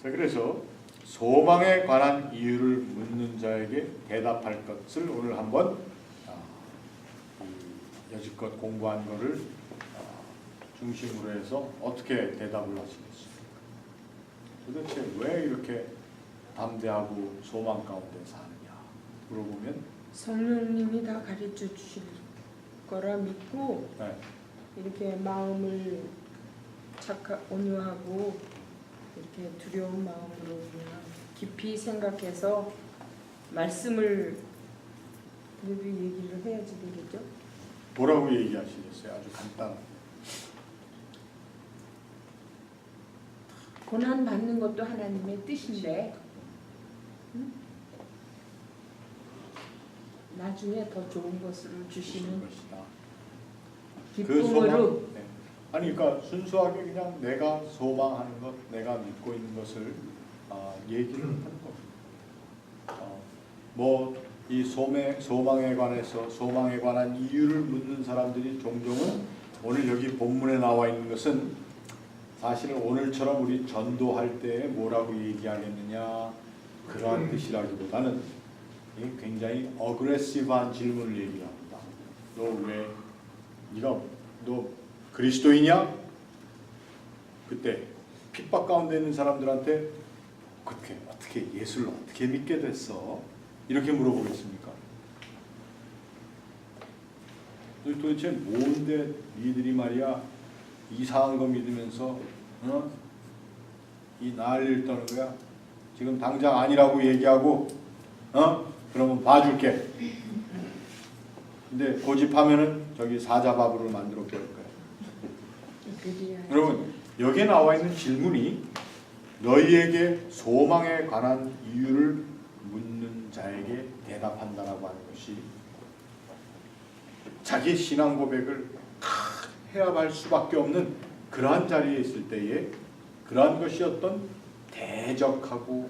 그래서 소망에 관한 이유를 묻는 자에게 대답할 것을 오늘 한번 여지껏 공부한 것을 중심으로 해서 어떻게 대답을 하시겠습니까? 도대체 왜 이렇게 담대하고 소망 가운데 사느냐 물어보면 성령님이 다 가르쳐 주실 거라 믿고 네. 이렇게 마음을 온유하고 이렇게 두려운 마음으로 그냥 깊이 생각해서 말씀을 그래도 얘기를 해야지 되겠죠? 뭐라고 얘기하시겠어요? 아주 간단하게. 고난 받는 것도 하나님의 뜻인데 나중에 더 좋은 것을 주시는 것이다. 기쁨으로 네. 아니 그러니까 순수하게 그냥 내가 소망하는 것, 내가 믿고 있는 것을 얘기를 하는 겁니다. 뭐이 소망에 관해서 소망에 관한 이유를 묻는 사람들이 종종은 오늘 여기 본문에 나와 있는 것은 사실은 오늘처럼 우리 전도할 때 뭐라고 얘기하겠느냐 그러한 뜻이라기보다는 굉장히 어그레시브한 질문을 얘기합니다. 너 그리스도이냐? 그때 핍박 가운데 있는 사람들한테 어떻게 예수를 어떻게 믿게 됐어? 이렇게 물어보겠습니까? 도대체 뭔데 니들이 말이야 이상한 거 믿으면서 이 난리를 떠는 거야? 지금 당장 아니라고 얘기하고 그러면 봐줄게. 근데 고집하면은 저기 사자밥으로 만들어 버릴 거야. 여러분 여기에 나와 있는 질문이 너희에게 소망에 관한 이유를 묻는 자에게 대답한다라고 하는 것이 자기 신앙 고백을 해야할 수밖에 없는 그러한 자리에 있을 때에 그러한 것이 어떤 대적하고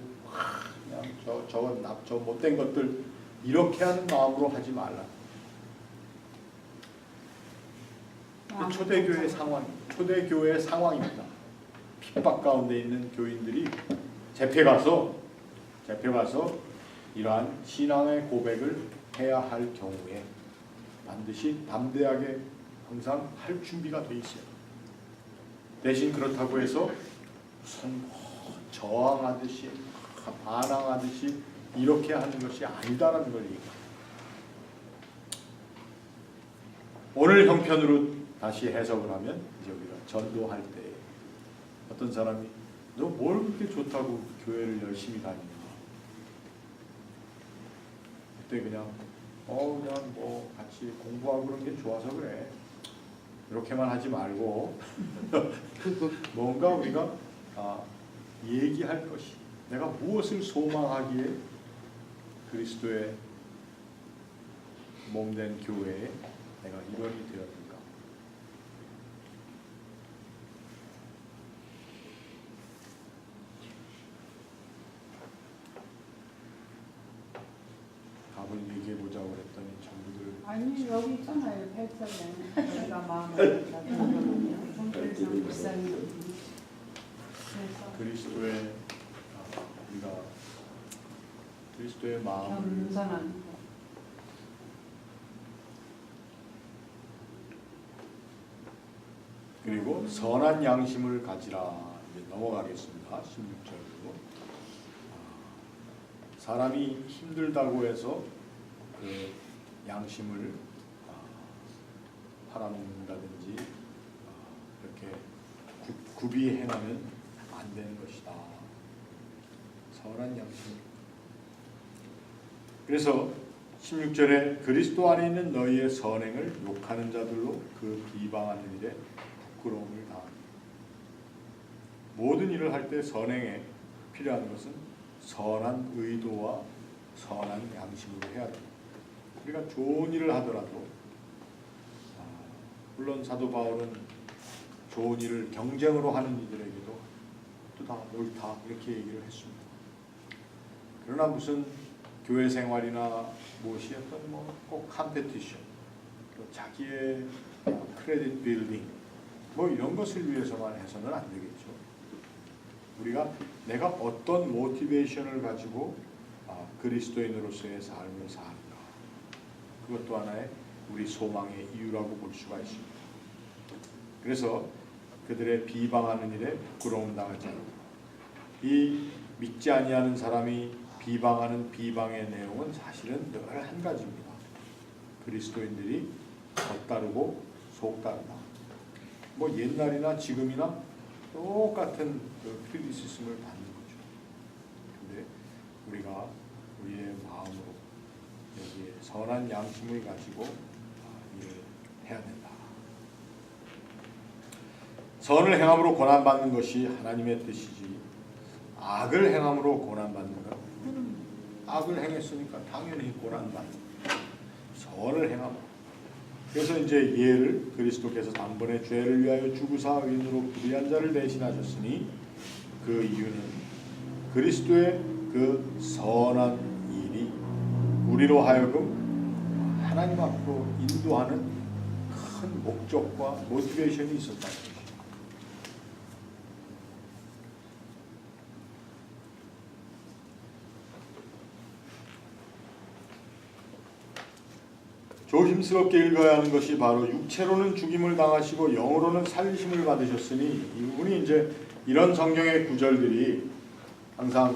그냥 저 못된 것들 이렇게 하는 마음으로 하지 말라. 초대교회의 상황입니다. 핍박 가운데 있는 교인들이 집회 가서 이러한 신앙의 고백을 해야 할 경우에 반드시 담대하게 항상 할 준비가 돼 있어요. 대신 그렇다고 해서 무슨 저항하듯이 반항하듯이 이렇게 하는 것이 아니다라는 걸 얘기합니다. 오늘 형편으로 다시 해석을 하면 이제 우리가 전도할 때 어떤 사람이 너 뭘 그렇게 좋다고 교회를 열심히 다니냐? 그때 그냥 뭐 같이 공부하고 그런 게 좋아서 그래. 이렇게만 하지 말고 뭔가 우리가 얘기할 것이 내가 무엇을 소망하기에 그리스도의 몸된 교회에 내가 일원이 되었는가? 답을 얘기해 보자고 그랬더니 전부들 아니 여기 있잖아요. 8절에 내가 마음을 성필상 목사님 그리스도의 우리가 그리스도의 마음을 겸손한 그리고 선한 양심을 가지라. 이제 넘어가겠습니다. 16절로 사람이 힘들다고 해서 그 양심을 팔아먹는다든지 이렇게 굽이 행하면 안 되는 것이다. 선한 양심. 그래서 16절에 그리스도 안에 있는 너희의 선행을 욕하는 자들로 그 비방하는 일에 부끄러움을 당한다. 모든 일을 할 때 선행에 필요한 것은 선한 의도와 선한 양심으로 해야 됩니다. 우리가 좋은 일을 하더라도 물론 사도 바울은 좋은 일을 경쟁으로 하는 이들에게도 또 다 옳다 이렇게 얘기를 했습니다. 그러나 무슨 교회 생활이나 무엇이 어떤 꼭 컴페티션, 또 자기의 크레딧 빌딩 이런 것을 위해서만 해서는 안 되겠죠. 우리가 내가 어떤 모티베이션을 가지고 그리스도인으로서의 삶을 사는가, 그것도 하나의 우리 소망의 이유라고 볼 수가 있습니다. 그래서 그들의 비방하는 일에 부끄러움 당하지 않는다. 이 믿지 아니하는 사람이 비방하는 비방의 내용은 사실은 늘 한 가지입니다. 그리스도인들이 겉다르고 속다르다. 옛날이나 지금이나 똑같은 그 크리티시즘을 받는 거죠. 근데 우리가 우리의 마음으로 여기에 선한 양심을 가지고 일을 해야 된다. 선을 행함으로 고난받는 것이 하나님의 뜻이지 악을 행함으로 고난받는 것, 악을 행했으니까 당연히 고난받는 선을 행함으로. 그래서 이제 예를 그리스도께서 단번에 죄를 위하여 죽으사 의인으로 불의한 자를 대신하셨으니 그 이유는 그리스도의 그 선한 일이 우리로 하여금 하나님 앞으로 인도하는 큰 목적과 모티베이션이 있었다는 것입니다. 조심스럽게 읽어야 하는 것이 바로 육체로는 죽임을 당하시고 영으로는 살리심을 받으셨으니, 이 부분이 이제 이런 성경의 구절들이 항상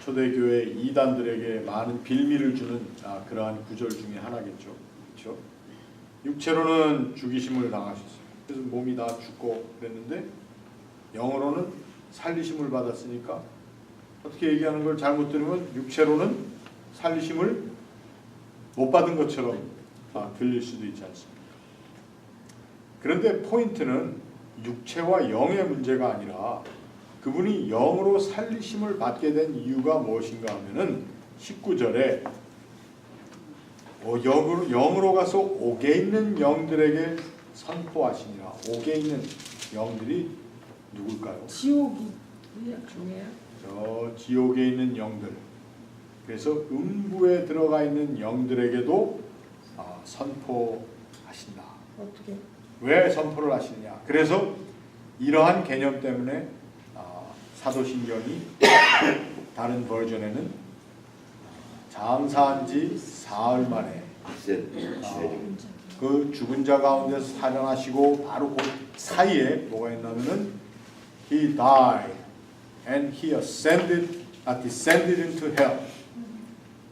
초대교회 이단들에게 많은 빌미를 주는 그러한 구절 중에 하나겠죠. 그렇죠? 육체로는 죽이심을 당하셨어요. 그래서 몸이 다 죽고 그랬는데 영으로는 살리심을 받았으니까 어떻게 얘기하는 걸 잘못 들으면 육체로는 살리심을 못 받은 것처럼 들릴 수도 있지 않습니까? 그런데 포인트는 육체와 영의 문제가 아니라 그분이 영으로 살리심을 받게 된 이유가 무엇인가 하면은 19절에 영으로 가서 옥에 있는 영들에게 선포하시니라. 옥에 있는 영들이 누굴까요? 지옥이 중요해요. 저 지옥에 있는 영들. 그래서 음부에 들어가 있는 영들에게도 선포하신다. 어떻게? 왜 선포를 하시느냐? 그래서 이러한 개념 때문에 사도신경이 다른 버전에는 장사한 지 사흘 만에 그 죽은 자 가운데서 살아나시고 바로 그 사이에 뭐가 있냐면은 He died and he descended into hell.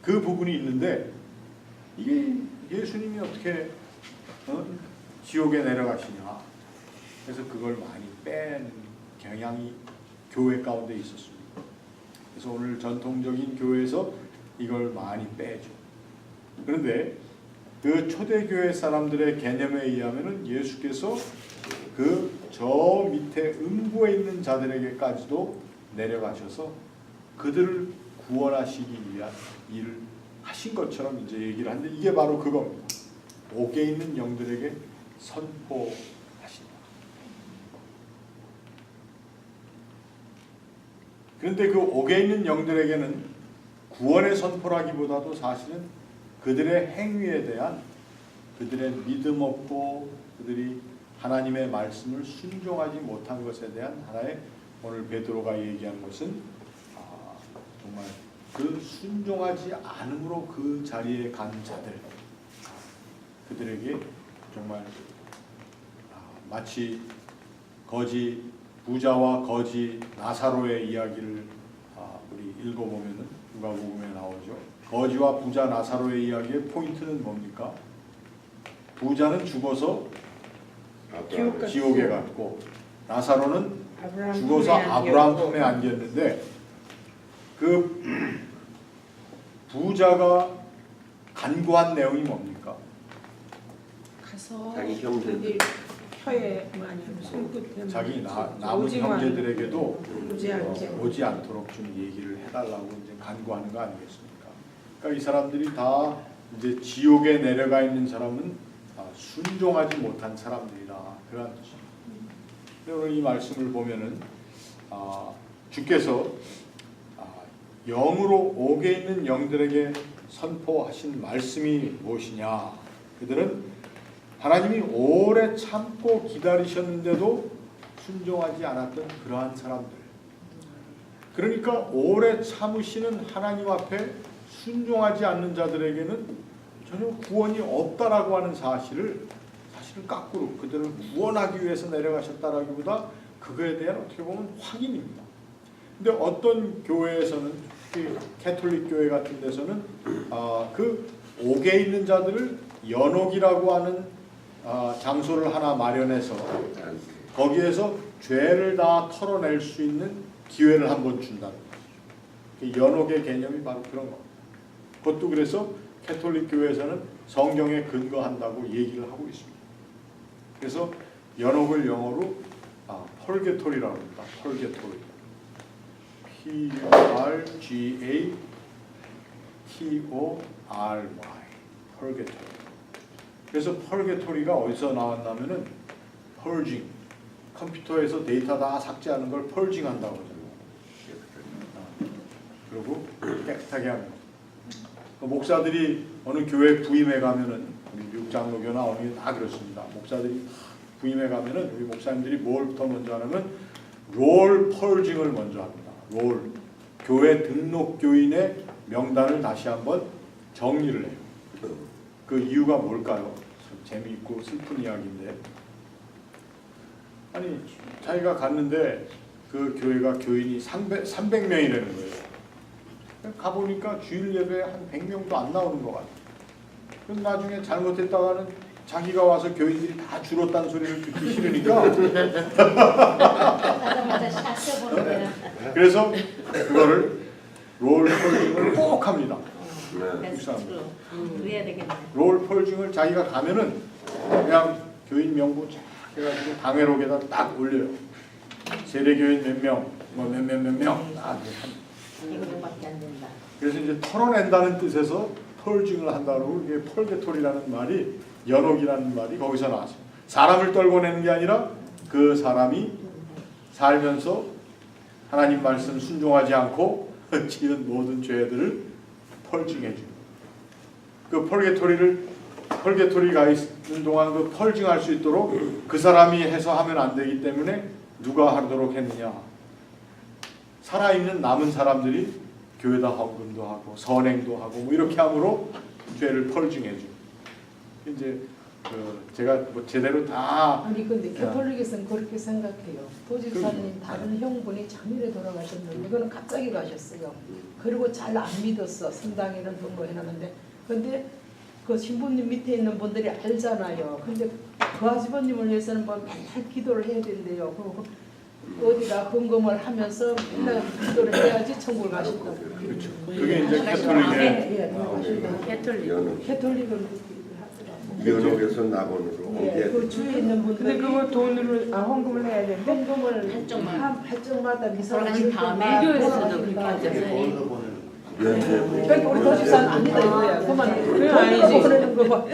그 부분이 있는데 이게 예수님이 어떻게 지옥에 내려가시냐. 그래서 그걸 많이 뺀 경향이 교회 가운데 있었습니다. 그래서 오늘 전통적인 교회에서 이걸 많이 빼죠. 그런데 그 초대교회 사람들의 개념에 의하면은 예수께서 그 저 밑에 음부에 있는 자들에게까지도 내려가셔서 그들을 구원하시기 위한 일을 하신 것처럼 이제 얘기를 하는데 이게 바로 그겁니다. 옥에 있는 영들에게 선포하신다. 그런데 그 옥에 있는 영들에게는 구원의 선포라기보다도 사실은 그들의 행위에 대한 그들의 믿음 없고 그들이 하나님의 말씀을 순종하지 못한 것에 대한 하나의 오늘 베드로가 얘기한 것은 정말 그 순종하지 않음으로 그 자리에 간 자들 그들에게 정말 마치 거지 부자와 거지 나사로의 이야기를 우리 읽어보면은 누가복음에 나오죠. 거지와 부자 나사로의 이야기의 포인트는 뭡니까? 부자는 죽어서 지옥에 갔고 나사로는 죽어서 아브라함 품에 안겼는데 그 부자가 간구한 내용이 뭡니까? 가서 자기 형제들. 혀에 많이 손끝에 자기 남은 오지만 형제들에게도 오지 않게. 않도록 좀 얘기를 해달라고 이제 간구하는 거 아니겠습니까? 그러니까 이 사람들이 다 이제 지옥에 내려가 있는 사람은 순종하지 못한 사람들이다, 그런 뜻입니다. 오늘 이 말씀을 보면은 주께서 영으로 옥에 있는 영들에게 선포하신 말씀이 무엇이냐? 그들은 하나님이 오래 참고 기다리셨는데도 순종하지 않았던 그러한 사람들. 그러니까 오래 참으시는 하나님 앞에 순종하지 않는 자들에게는 전혀 구원이 없다라고 하는 사실은 거꾸로 그들을 구원하기 위해서 내려가셨다라기보다 그거에 대한 어떻게 보면 확인입니다. 근데 어떤 교회에서는 특히 캐톨릭 교회 같은 데서는 그 옥에 있는 자들을 연옥이라고 하는 장소를 하나 마련해서 거기에서 죄를 다 털어낼 수 있는 기회를 한번 준다는 거죠. 연옥의 개념이 바로 그런 겁니다. 그것도 그래서 캐톨릭 교회에서는 성경에 근거한다고 얘기를 하고 있습니다. 그래서 연옥을 영어로 펄게토리라고 합니다. 펄게토리. P-U-R-G-A-T-O-R-Y. 펄게토리. 그래서 펄게토리가 어디서 나왔냐면은 펄징. 컴퓨터에서 데이터 다 삭제하는 걸 펄징 한다고 하잖아요. 그리고 깨끗하게 하는 거. 목사들이 어느 교회 부임해 가면은 우리 미국 장로교나 어느 게 다 그렇습니다. 목사들이 부임해 가면은 우리 목사님들이 뭘부터 먼저 하냐면 롤 펄징을 먼저 합니다. 롤. 교회 등록 교인의 명단을 다시 한번 정리를 해요. 그 이유가 뭘까요? 참 재미있고 슬픈 이야기인데, 아니 자기가 갔는데 그 교회가 교인이 300명이라는 거예요. 가보니까 주일 예배에 한 100명도 안 나오는 것 같아요. 그럼 나중에 잘못했다가는 자기가 와서 교인들이 다 줄었다는 소리를 듣기 싫으니까 맞아 샷해보는 거야. 그래서 그거를 롤 펄징을 꼭 합니다. 그래야 되겠네. 롤 펄징을 자기가 가면은 그냥 교인 명부 쫙 해가지고 당회록에다 딱 올려요. 세례교인 몇 명, 뭐 몇 명. 이거밖에 안 된다. 그래서 이제 털어낸다는 뜻에서 펄징을 한다고 이게 펄게토리라는 말이 연옥이라는 말이 거기서 나왔어요. 사람을 떨궈내는 게 아니라 그 사람이 살면서 하나님 말씀 순종하지 않고 지은 모든 죄들을 펄징해 줍니다. 그 펄게토리가 있는 동안 그 펄징할 수 있도록 그 사람이 해서 하면 안 되기 때문에 누가 하도록 했느냐? 살아있는 남은 사람들이 교회다 헌금도 하고 선행도 하고 뭐 이렇게 함으로 죄를 펄징해 줘. 이제 제가 뭐 제대로 다 아니 근데 캐톨릭에서는 그렇게 생각해요. 도집사님 다른 형분이 작년에 돌아가셨는데 이거는 갑자기 가셨어요. 그리고 잘 안 믿었어. 성당에는 등록 해놨는데 근데 그 신부님 밑에 있는 분들이 알잖아요. 근데 그 아주버님을 위해서는 뭐 맨날 기도를 해야 된대요. 그리고 어디다 금검을 하면서 맨날 기도를 해야지 천국을 가신다고. 그렇죠. 그게 이제 캐톨릭의 캐톨릭은 그렇게 연옥에서 낙원으로 예, 그 주위에 있는 분들이 근데 그거 돈으로 헌금을 해야 되는데 헌금을 한쪽마다 미사를 돌아가신 다음에 교회에서도 그렇게 하죠. 그러니까 우리 도집사는 아니다 이거야. 그만 그건 아니지. 보내는 거 봐.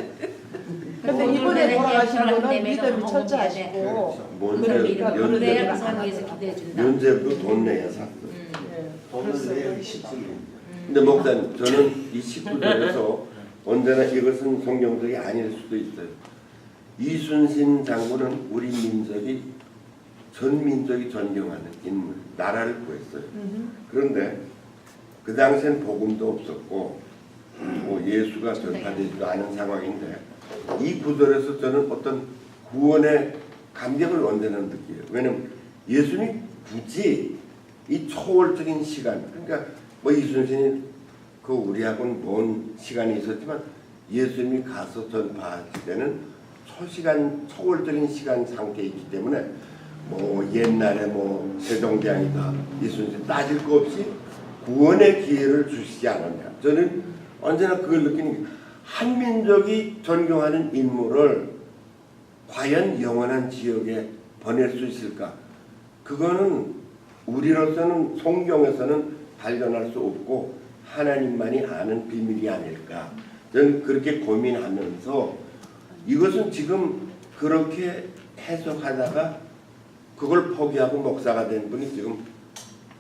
근데 이번에 돌아가신 분은 돌아가신 믿음이 데가 철저하시고 뭔데 그래야 그 사람 위해서 기도해 준다. 면제도 돈 내야 샀어. 그래서 근데 목사님, 저는 이 19절에서 언제나 이것은 성경적이 아닐 수도 있어요. 이순신 장군은 우리 민족이 전 민족이 존경하는 인물, 나라를 구했어요. 그런데 그 당시엔 복음도 없었고 뭐 예수가 전파되지도 않은 상황인데 이 구절에서 저는 어떤 구원의 감격을 언제나 느껴요. 왜냐면 예수님이 굳이 이 초월적인 시간, 그러니까 뭐 이순신이 그 우리하고는 먼 시간이 있었지만 예수님이 가서 전파하실 때는 초월적인 시간 상태에 있기 때문에 뭐 옛날에 뭐 세종대왕이다 이순신 따질 거 없이 구원의 기회를 주시지 않았냐. 저는 언제나 그걸 느끼는 게 한민족이 존경하는 인물을 과연 영원한 지역에 보낼 수 있을까? 그거는 우리로서는 성경에서는 발견할 수 없고 하나님만이 아는 비밀이 아닐까. 저는 그렇게 고민하면서 이것은 지금 그렇게 해석하다가 그걸 포기하고 목사가 된 분이 지금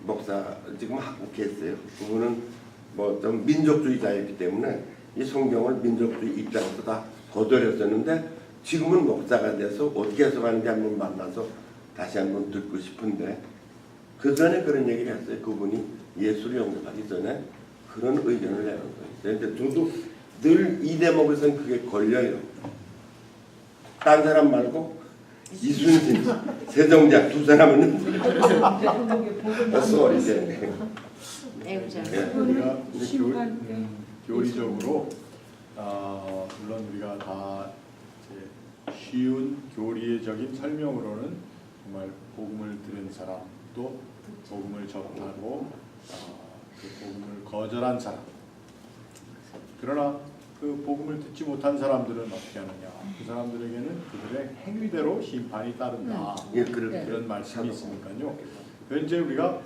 하고 계세요. 그분은 뭐 좀 민족주의자였기 때문에 이 성경을 민족주의 입장에서 다 거절했었는데 지금은 목사가 돼서 어떻게 해석하는지 한번 만나서 다시 한번 듣고 싶은데 그 전에 그런 얘기를 했어요. 그분이 예수를 영접하기 전에 그런 의견을 내는 거예요. 그런데 저도 늘 이 대목에서는 그게 걸려요. 딴 사람 말고 이순신, 세종대왕 두 사람은 쏘리제. 우리가 심판 때. 교리적으로 물론 우리가 다 이제 쉬운 교리적인 설명으로는 정말 복음을 들은 사람 또 복음을 접하고 그 복음을 거절한 사람, 그러나 그 복음을 듣지 못한 사람들은 어떻게 하느냐, 그 사람들에게는 그들의 행위대로 심판이 따른다. 예, 그런 말씀이 있으니까요. 현재 우리가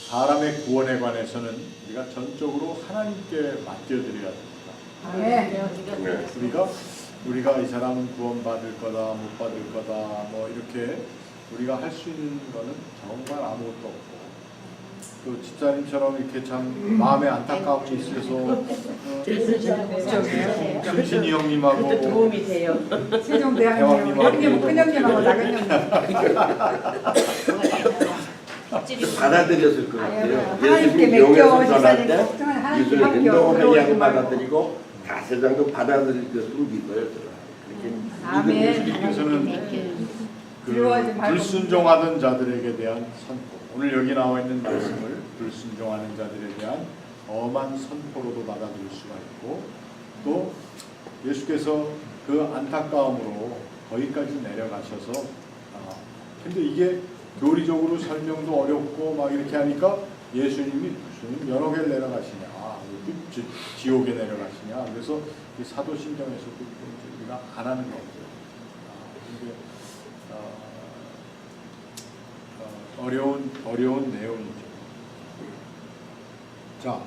사람의 구원에 관해서는 우리가 전적으로 하나님께 맡겨드려야 됩니다. 우리가 이 사람은 구원받을 거다, 못 받을 거다, 뭐 이렇게 우리가 할 수 있는 거는 정말 아무것도 없고, 또 집사님처럼 이렇게 참 마음에 안타까움이 있어서 순신이 형님하고 도움이 돼요. 대왕님하고 세종대왕님, 형님, 큰형님하고 나근형님. 받아들였을 것 같아요. 하나님께 예수님이 맡겨, 영에서 전할 집사님. 때 걱정은 하나님께 이순신도 맡겨. 회개하고 받아들이고 다세상도 받아들일 것으로 믿어요. 아멘. 주님께서는 그 두려워하지 말고 불순종하던 자들에게 대한 선포, 오늘 여기 나와 있는 말씀을 불순종하는 자들에 대한 엄한 선포로도 받아들일 수가 있고, 또 예수께서 그 안타까움으로 거기까지 내려가셔서 근데 이게 교리적으로 설명도 어렵고 막 이렇게 하니까 예수님이 무슨 여러 개를 내려가시냐, 지옥에 내려가시냐, 그래서 사도신경에서도 우리가 안 하는 거죠. 어려운 내용이죠. 자,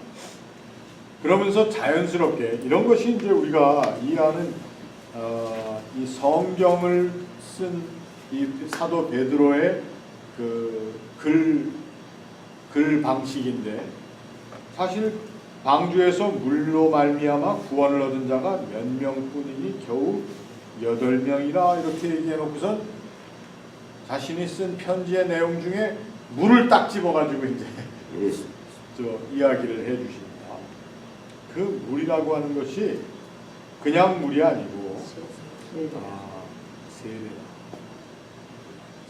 그러면서 자연스럽게 이런 것이 이제 우리가 이해하는 이 성경을 쓴 이 사도 베드로의 그 글 방식인데, 사실 방주에서 물로 말미암아 구원을 얻은 자가 몇 명뿐이니 겨우 8명이라 이렇게 얘기해 놓고선 자신이 쓴 편지의 내용 중에 물을 딱 집어가지고 이제 이야기를 해주십니다. 그 물이라고 하는 것이 그냥 물이 아니고 세례다.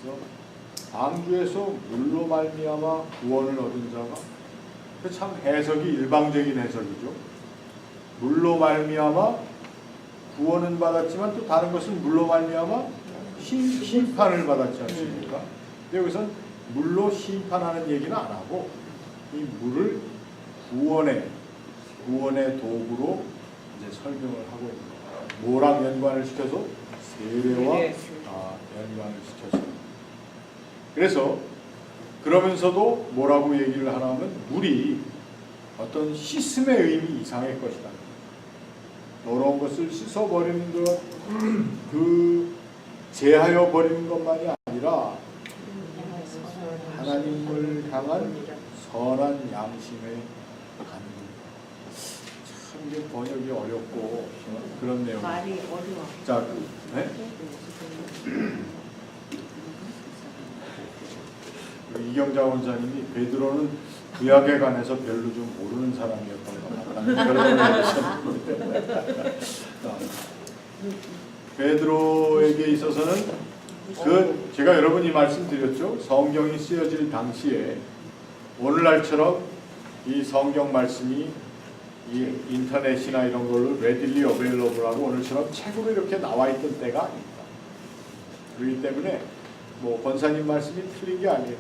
그래서 방주에서 물로 말미암아 구원을 얻은 자가, 참 해석이 일방적인 해석이죠. 물로 말미암아 구원은 받았지만 또 다른 것은 물로 말미암아 심판을 받았지 않습니까? 근데 여기서는 물로 심판하는 얘기는 안 하고 이 물을 구원의 도구로 이제 설명을 하고 있는 거예요. 뭐랑 연관을 시켜서? 세례와 연관을 시켜서. 그래서 그러면서도 뭐라고 얘기를 하냐면 물이 어떤 씻음의 의미 이상의 것이다. 더러운 것을 씻어버리는 것, 제하여 버리는 것만이 아니라 하나님을 향한 선한 양심에 갖는 것. 참 이게 번역이 어렵고 그런 내용. 말이 어려워. 자, 네? 이경자 원사님이 베드로는 구약에 관해서 별로 좀 모르는 사람이었던 것 같다는 그런 얘기를 하셨는데 베드로에게 있어서는 제가 여러분이 말씀드렸죠. 성경이 쓰여질 당시에 오늘날처럼 이 성경 말씀이 이 인터넷이나 이런 걸로 readily available하고 오늘처럼 책으로 이렇게 나와 있던 때가 아닙니다. 그렇기 때문에 뭐 권사님 말씀이 틀린 게 아니에요.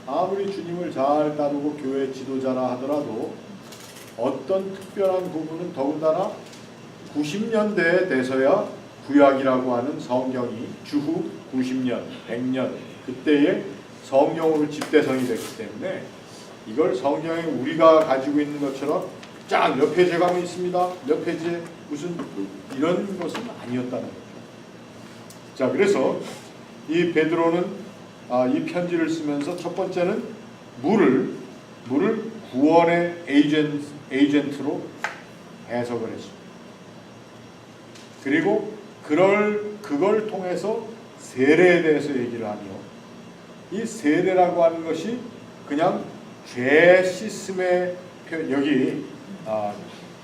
아무리 주님을 잘 따르고 교회 지도자라 하더라도 어떤 특별한 부분은 더군다나 90년대에 돼서야 구약이라고 하는 성경이 주후 90년, 100년 그때에 성경으로 집대성이 됐기 때문에 이걸 성경에 우리가 가지고 있는 것처럼 쫙 몇 페이지에 가면 있습니다. 몇 페이지에 무슨 이런 것은 아니었다는 거죠. 자, 그래서 이 베드로는 이 편지를 쓰면서 첫 번째는 물을 구원의 에이전트로 해석을 했습니다. 그리고 그걸 통해서 세례에 대해서 얘기를 하며 이 세례라고 하는 것이 그냥 죄 씻음의 여기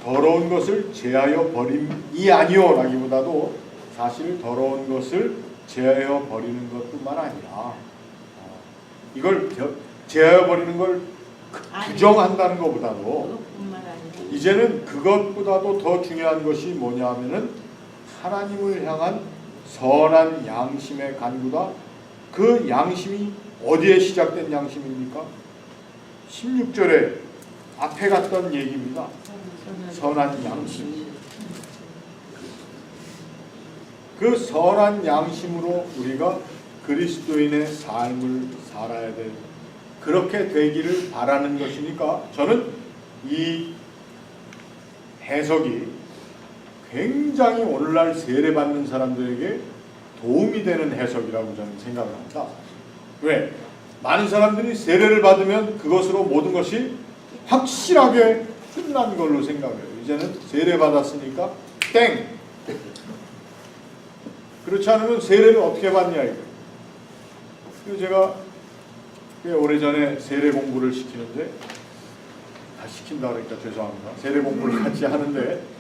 더러운 것을 제하여 버림이 아니오 라기보다도 사실 더러운 것을 제하여 버리는 것뿐만 아니라 이걸 제하여 버리는 걸 부정한다는 것보다도 그것뿐만 아니라 이제는 그것보다도 더 중요한 것이 뭐냐 하면은 하나님을 향한 선한 양심의 간구다. 그 양심이 어디에 시작된 양심입니까? 16절에 앞에 갔던 얘기입니다. 선한 양심. 그 선한 양심으로 우리가 그리스도인의 삶을 살아야 될 그렇게 되기를 바라는 것이니까 저는 이 해석이 굉장히 오늘날 세례받는 사람들에게 도움이 되는 해석이라고 저는 생각을 합니다. 왜? 많은 사람들이 세례를 받으면 그것으로 모든 것이 확실하게 끝난 걸로 생각해요. 이제는 세례 받았으니까 땡! 그렇지 않으면 세례를 어떻게 받냐 이거. 그래서 제가 꽤 오래전에 세례 공부를 시키는데 시킨다 그러니까 죄송합니다. 세례 공부를 같이 하는데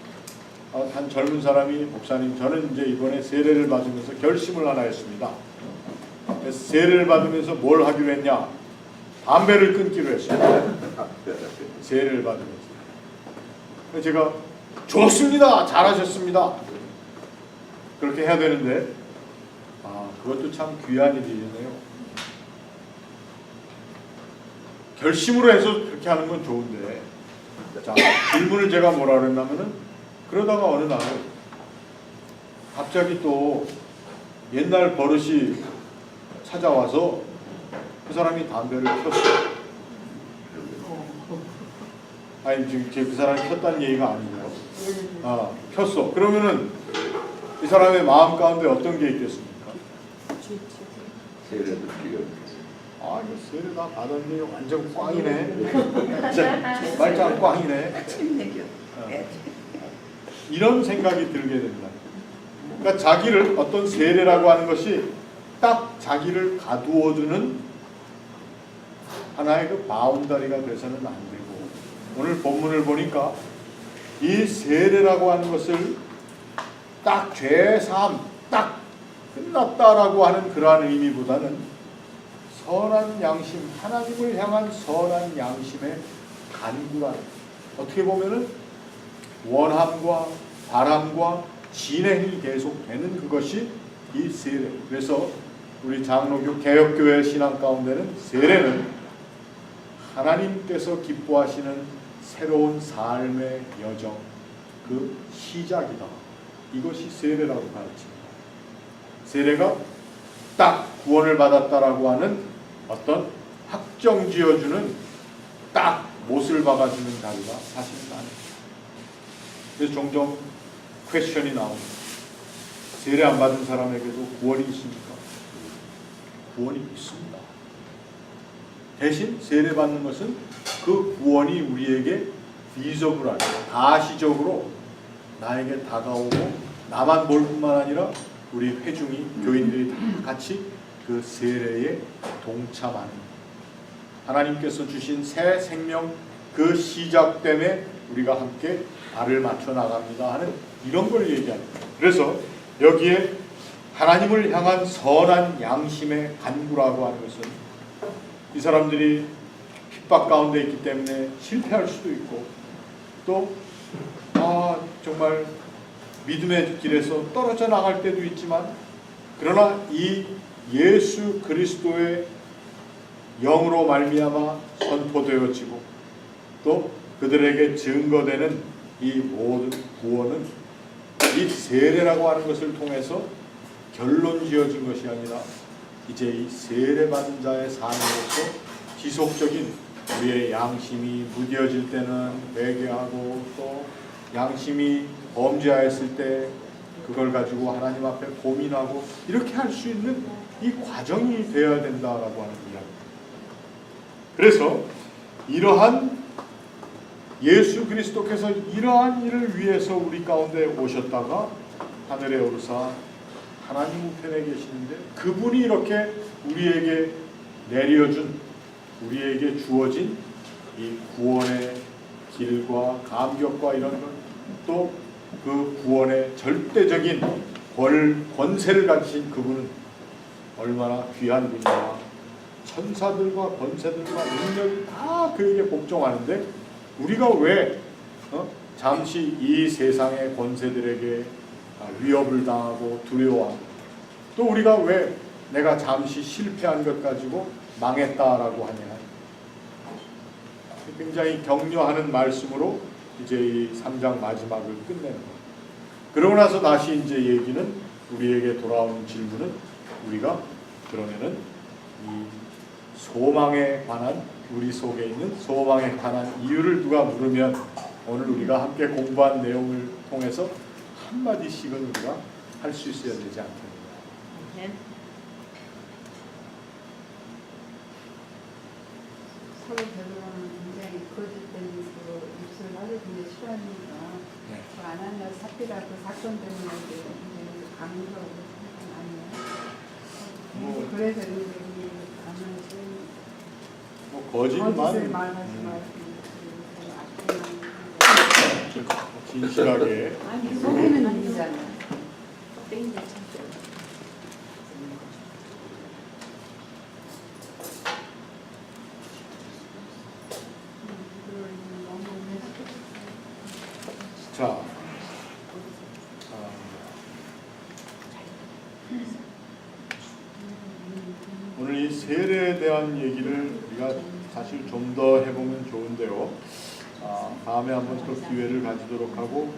한 젊은 사람이 목사님 저는 이제 이번에 세례를 받으면서 결심을 하나 했습니다. 그래서 세례를 받으면서 뭘 하기로 했냐? 담배를 끊기로 했어요. 세례를 받으면서. 그래서 제가 좋습니다. 잘하셨습니다. 그렇게 해야 되는데 그것도 참 귀한 일이네요. 결심으로 해서 그렇게 하는 건 좋은데 자, 질문을 제가 뭐라 그랬냐면은 그러다가 어느 날 갑자기 또 옛날 버릇이 찾아와서 그 사람이 담배를 폈어요. 아니 지금 그 사람이 폈다는 얘기가 아니고요. 폈어. 그러면은 이 사람의 마음 가운데 어떤 게 있겠습니까? 세례도 필요. 이거 세례 다 받았는데 완전 꽝이네. 말짱 꽝이네. 이런 생각이 들게 된다. 그러니까 자기를 어떤 세례라고 하는 것이 딱 자기를 가두어주는 하나의 그 바운더리가 돼서는 안 되고 오늘 본문을 보니까 이 세례라고 하는 것을 딱 죄사함 딱 끝났다라고 하는 그러한 의미보다는 선한 양심, 하나님을 향한 선한 양심의 간구라는 어떻게 보면은 원함과 바람과 진행이 계속되는 그것이 이 세례. 그래서 우리 장로교 개혁교회 신앙 가운데는 세례는 하나님께서 기뻐하시는 새로운 삶의 여정 그 시작이다. 이것이 세례라고 가르칩니다. 세례가 딱 구원을 받았다라고 하는 어떤 확정 지어주는 딱 못을 박아주는 자리가 사실은 아닙니다. 그래서 종종 퀘스천이 나옵니다. 세례 안 받은 사람에게도 구원이 있습니까? 구원이 있습니다. 대신 세례 받는 것은 그 구원이 우리에게 비저블하게 가시적으로 나에게 다가오고 나만 볼 뿐만 아니라 우리 회중이 교인들이 다 같이 그 세례에 동참하는 하나님께서 주신 새 생명 그 시작됨에 우리가 함께 발을 맞춰 나갑니다 하는 이런 걸 얘기합니다. 그래서 여기에 하나님을 향한 선한 양심의 간구라고 하는 것은 이 사람들이 핍박 가운데 있기 때문에 실패할 수도 있고 또 정말 믿음의 길에서 떨어져 나갈 때도 있지만 그러나 이 예수 그리스도의 영으로 말미암아 선포되어지고 또 그들에게 증거되는 이 모든 구원은 이 세례라고 하는 것을 통해서 결론 지어진 것이 아니라 이제 이 세례받은 자의 삶으로서 지속적인 우리의 양심이 무뎌질 때는 회개하고 또 양심이 범죄하였을 때 그걸 가지고 하나님 앞에 고민하고 이렇게 할 수 있는 이 과정이 되어야 된다라고 하는 이야기입니다. 그래서 이러한 예수 그리스도께서 이러한 일을 위해서 우리 가운데 오셨다가 하늘에 오르사 하나님 우편에 계시는데 그분이 이렇게 우리에게 내려준 우리에게 주어진 이 구원의 길과 감격과 이런 것 또 그 구원의 절대적인 권세를 가지신 그분은 얼마나 귀한 분이냐. 천사들과 권세들과 능력이 다 그에게 복종하는데 우리가 왜 잠시 이 세상의 권세들에게 위협을 당하고 두려워하고 또 우리가 왜 내가 잠시 실패한 것 가지고 망했다라고 하냐. 굉장히 격려하는 말씀으로 이제 이 3장 마지막을 끝내는 거예요. 그러고 나서 다시 이제 얘기는 우리에게 돌아오는 질문은 우리가 그러면은 이 소망에 관한 우리 속에 있는 소망에 관한 이유를 누가 물으면 오늘 우리가 함께 공부한 내용을 통해서 한마디씩은 우리가 할 수 있어야 되지 않겠느냐. 서로 되돌아오는 굉장히 거짓된 입술 하루 종일 싫어하니까 그 아나니아 삽비라 그 사건 때문에 굉장히 강조하고 아니에요. 그래서 우리 아나니아 거짓말 거짓을 말하지 말고 진실하게 아니 속이는 일이잖아요. 자, 오늘 이 세례에 대한 얘기를 우리가 사실 좀 더 해보면 좋은데요. 다음에 한번 또 기회를 가지도록 하고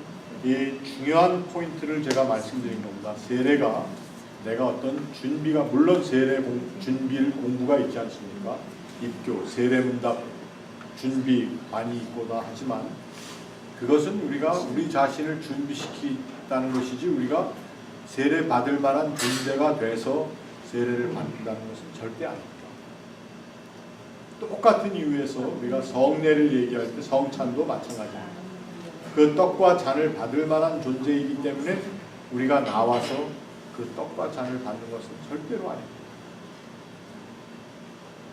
이 중요한 포인트를 제가 말씀드린 겁니다. 세례가 내가 어떤 준비가 물론 세례 준비를 공부가 있지 않습니까? 입교, 세례문답 준비 많이 있고다 하지만 그것은 우리가 우리 자신을 준비시키다는 것이지 우리가 세례 받을 만한 존재가 돼서 세례를 받는다는 것은 절대 아닙니다. 똑같은 이유에서 우리가 성례를 얘기할 때 성찬도 마찬가지입니다. 그 떡과 잔을 받을 만한 존재이기 때문에 우리가 나와서 그 떡과 잔을 받는 것은 절대로 아닙니다.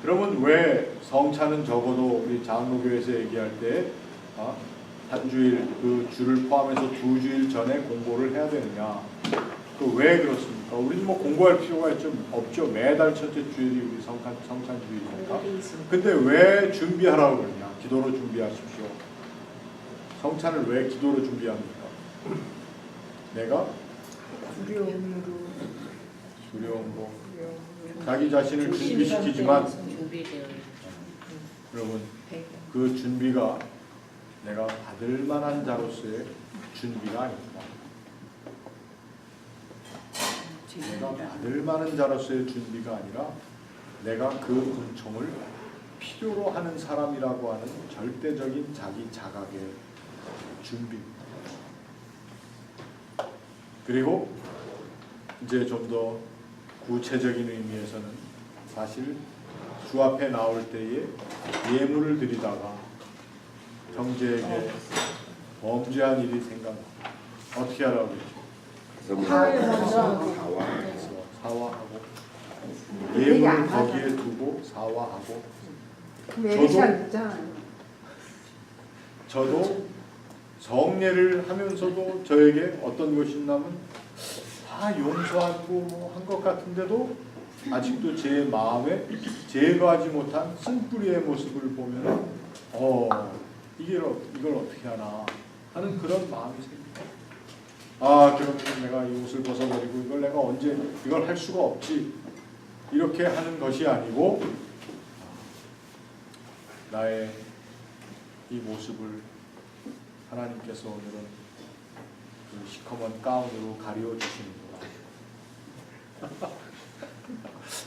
그러면 왜 성찬은 적어도 우리 장로교에서 얘기할 때 한 주일 그 주를 포함해서 2주일 전에 공고를 해야 되느냐? 그 왜 그렇습니까? 우리는 뭐 공고할 필요가 없죠. 매달 첫째 주일이 우리 성찬 주일이니까. 근데 왜 준비하라고 그러냐? 기도로 준비하십시오. 성찬을 왜 기도로 준비합니까? 내가 두려움으로 자기 자신을 준비시키지만 여러분 그 준비가 내가 받을 만한 자로서의 준비가 아닙니다. 내가 받을 만한 자로서의 준비가 아니라 내가 그 은총을 필요로 하는 사람이라고 하는 절대적인 자기 자각의 준비입니다. 그리고 이제 좀 더 구체적인 의미에서는 사실 주 앞에 나올 때에 예물을 드리다가 형제에게 범죄한 일이 생각납니다. 어떻게 하라고 그랬죠? 사화하고 예물을 거기에 두고 사화하고 저도 성례를 하면서도 저에게 어떤 것이 있냐면 다 용서하고 한 것 같은데도 아직도 제 마음에 제거하지 못한 쓴뿌리의 모습을 보면 이걸 어떻게 하나 하는 그런 마음이 생깁니다. 그러면 내가 이 옷을 벗어버리고 이걸 내가 언제 이걸 할 수가 없지, 이렇게 하는 것이 아니고 나의 이 모습을 하나님께서 오늘은 그 시커먼 가운으로 가려 주시는구나.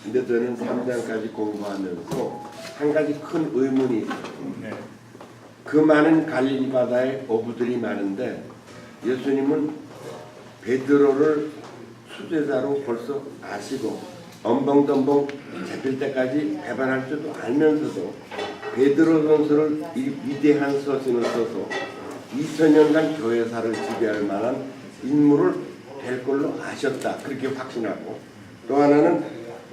근데 저는 3장까지 공부하면서 한 가지 큰 의문이 있어요. 네. 그 많은 갈릴리 바다에 어부들이 많은데 예수님은 베드로를 수제자로 벌써 아시고 엄벙덤벙 잡힐 때까지 배반할 줄도 알면서도 베드로 선수를 이 위대한 서신을 써서 2000년간 교회사를 지배할 만한 인물을 될 걸로 아셨다, 그렇게 확신하고, 또 하나는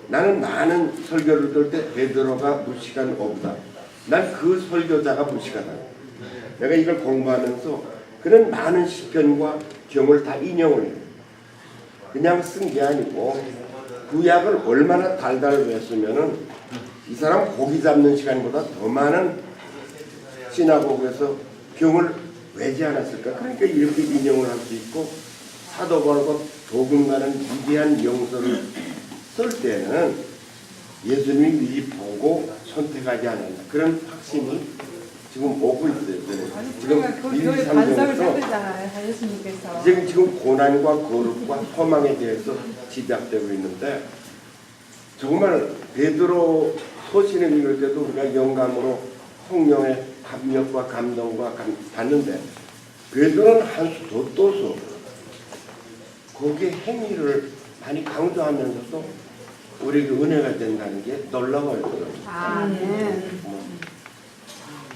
나는 많은 설교를 들 때 베드로가 무식한 어부다, 난 그 설교자가 무식하다. 내가 이걸 공부하면서 그런 많은 시편과 경을 다 인용을 해요. 그냥 쓴 게 아니고 구약을 얼마나 달달 외우면은 이 사람 고기 잡는 시간보다 더 많은 시나고그에서 경을 외지 않았을까? 그러니까 이렇게 인용을 할 수 있고, 사도 바울과 도금가는 위대한 명서를 쓸 때는 예수님이 미리 보고 선택하지 않았나, 그런 확신이 지금 오고 있어요. 지금 교회 반석을 세우잖아요, 예수님께서. 지금 고난과 거룩과 소망에 대해서 집약되고 있는데, 정말 베드로 소신을 읽을 때도 우리가 영감으로 성령의 감격과 감동과 받는데, 베드로는 한 수 더 떠서 거기에 행위를 많이 강조하면서도 우리에게 은혜가 된다는 게 놀라워요.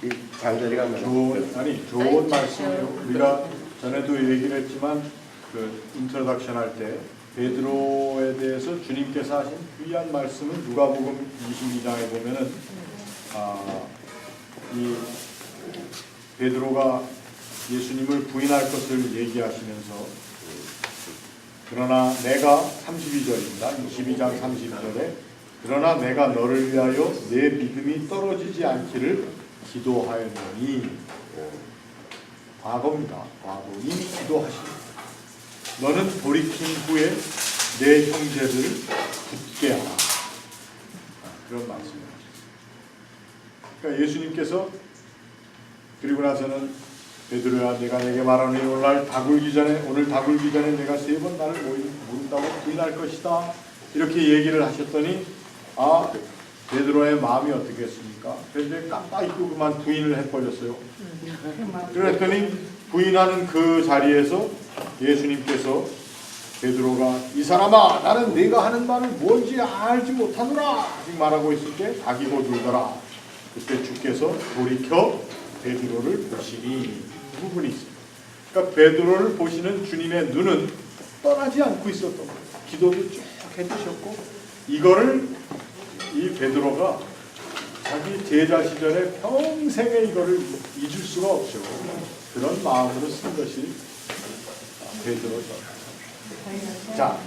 이 장자리가 좋은 말씀이에요. 우리가 전에도 얘기를 했지만 그 인트로덕션 할 때 베드로에 대해서 주님께서 하신 귀한 말씀은 누가복음 22장에 보면은 이 베드로가 예수님을 부인할 것을 얘기하시면서, 그러나 내가 32절입니다. 22장 32절에 그러나 내가 너를 위하여 내 믿음이 떨어지지 않기를 기도하였노니, 과거입니다. 과거 이미 기도하십니다. 너는 돌이킨 후에 내 형제들을 굳게 하라. 그런 말씀입니다. 그러니까 예수님께서 그리고 나서는 베드로야, 내가 내게 말하노니 오늘 다 굴기 전에 내가 3번 나를 모른다고 부인할 것이다, 이렇게 얘기를 하셨더니 베드로의 마음이 어떻겠습니까? 베드로의 깜빡 잊고 그만 부인을 해버렸어요. 그랬더니 부인하는 그 자리에서 예수님께서 베드로가 이 사람아, 나는 네가 하는 말을 뭔지 알지 못하노라 지금 말하고 있을 때 자기고 들더라. 그때 주께서 돌이켜 베드로를 보시니, 부분이 있습니다. 그러니까 베드로를 보시는 주님의 눈은 떠나지 않고 있었던 거예요. 기도도 쭉 해주셨고, 이거를 이 베드로가 자기 제자 시절에 평생에 이거를 잊을 수가 없죠. 그런 마음으로 쓴 것이 베드로죠. 자,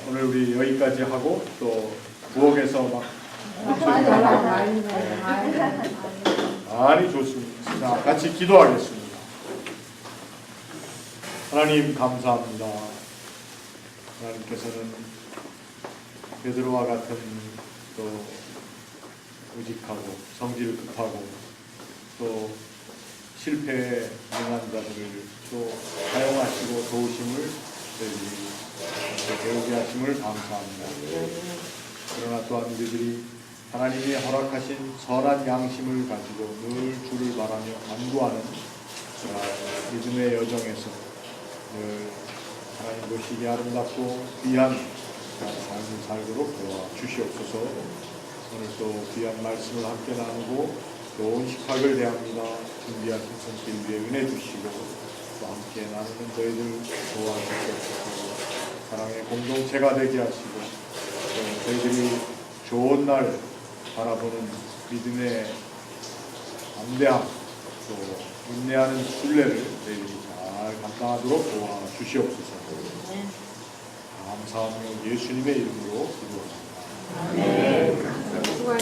오늘 우리 여기까지 하고 또 부엌에서 막 많이 좋습니다. 자, 같이 기도하겠습니다. 하나님 감사합니다. 하나님께서는 베드로와 같은 또 의직하고 성질 급하고 또 실패에 능한 자들을 또 사용하시고 도우심을 배우게 하심을 감사합니다. 그러나 또한 우리들이 하나님이 허락하신 선한 양심을 가지고 늘 주를 바라며 간구하는 믿음의 여정에서 늘 하나님 보시기에 아름답고 귀한 삶을 살도록 도와주시옵소서. 오늘 또 귀한 말씀을 함께 나누고 좋은 식탁을 대합니다. 준비하신 손길 위에 은혜 주시고 또 함께 나누는 저희들 도와주시옵소서. 사랑의 공동체가 되게 하시고 또 저희들이 좋은 날 바라보는 믿음의 담대함 또 인내하는 순례를 저희들이 잘 감당하도록 도와주시옵소서. 감사하며 예수님의 이름으로 기도합니다. 수고하셨습니다.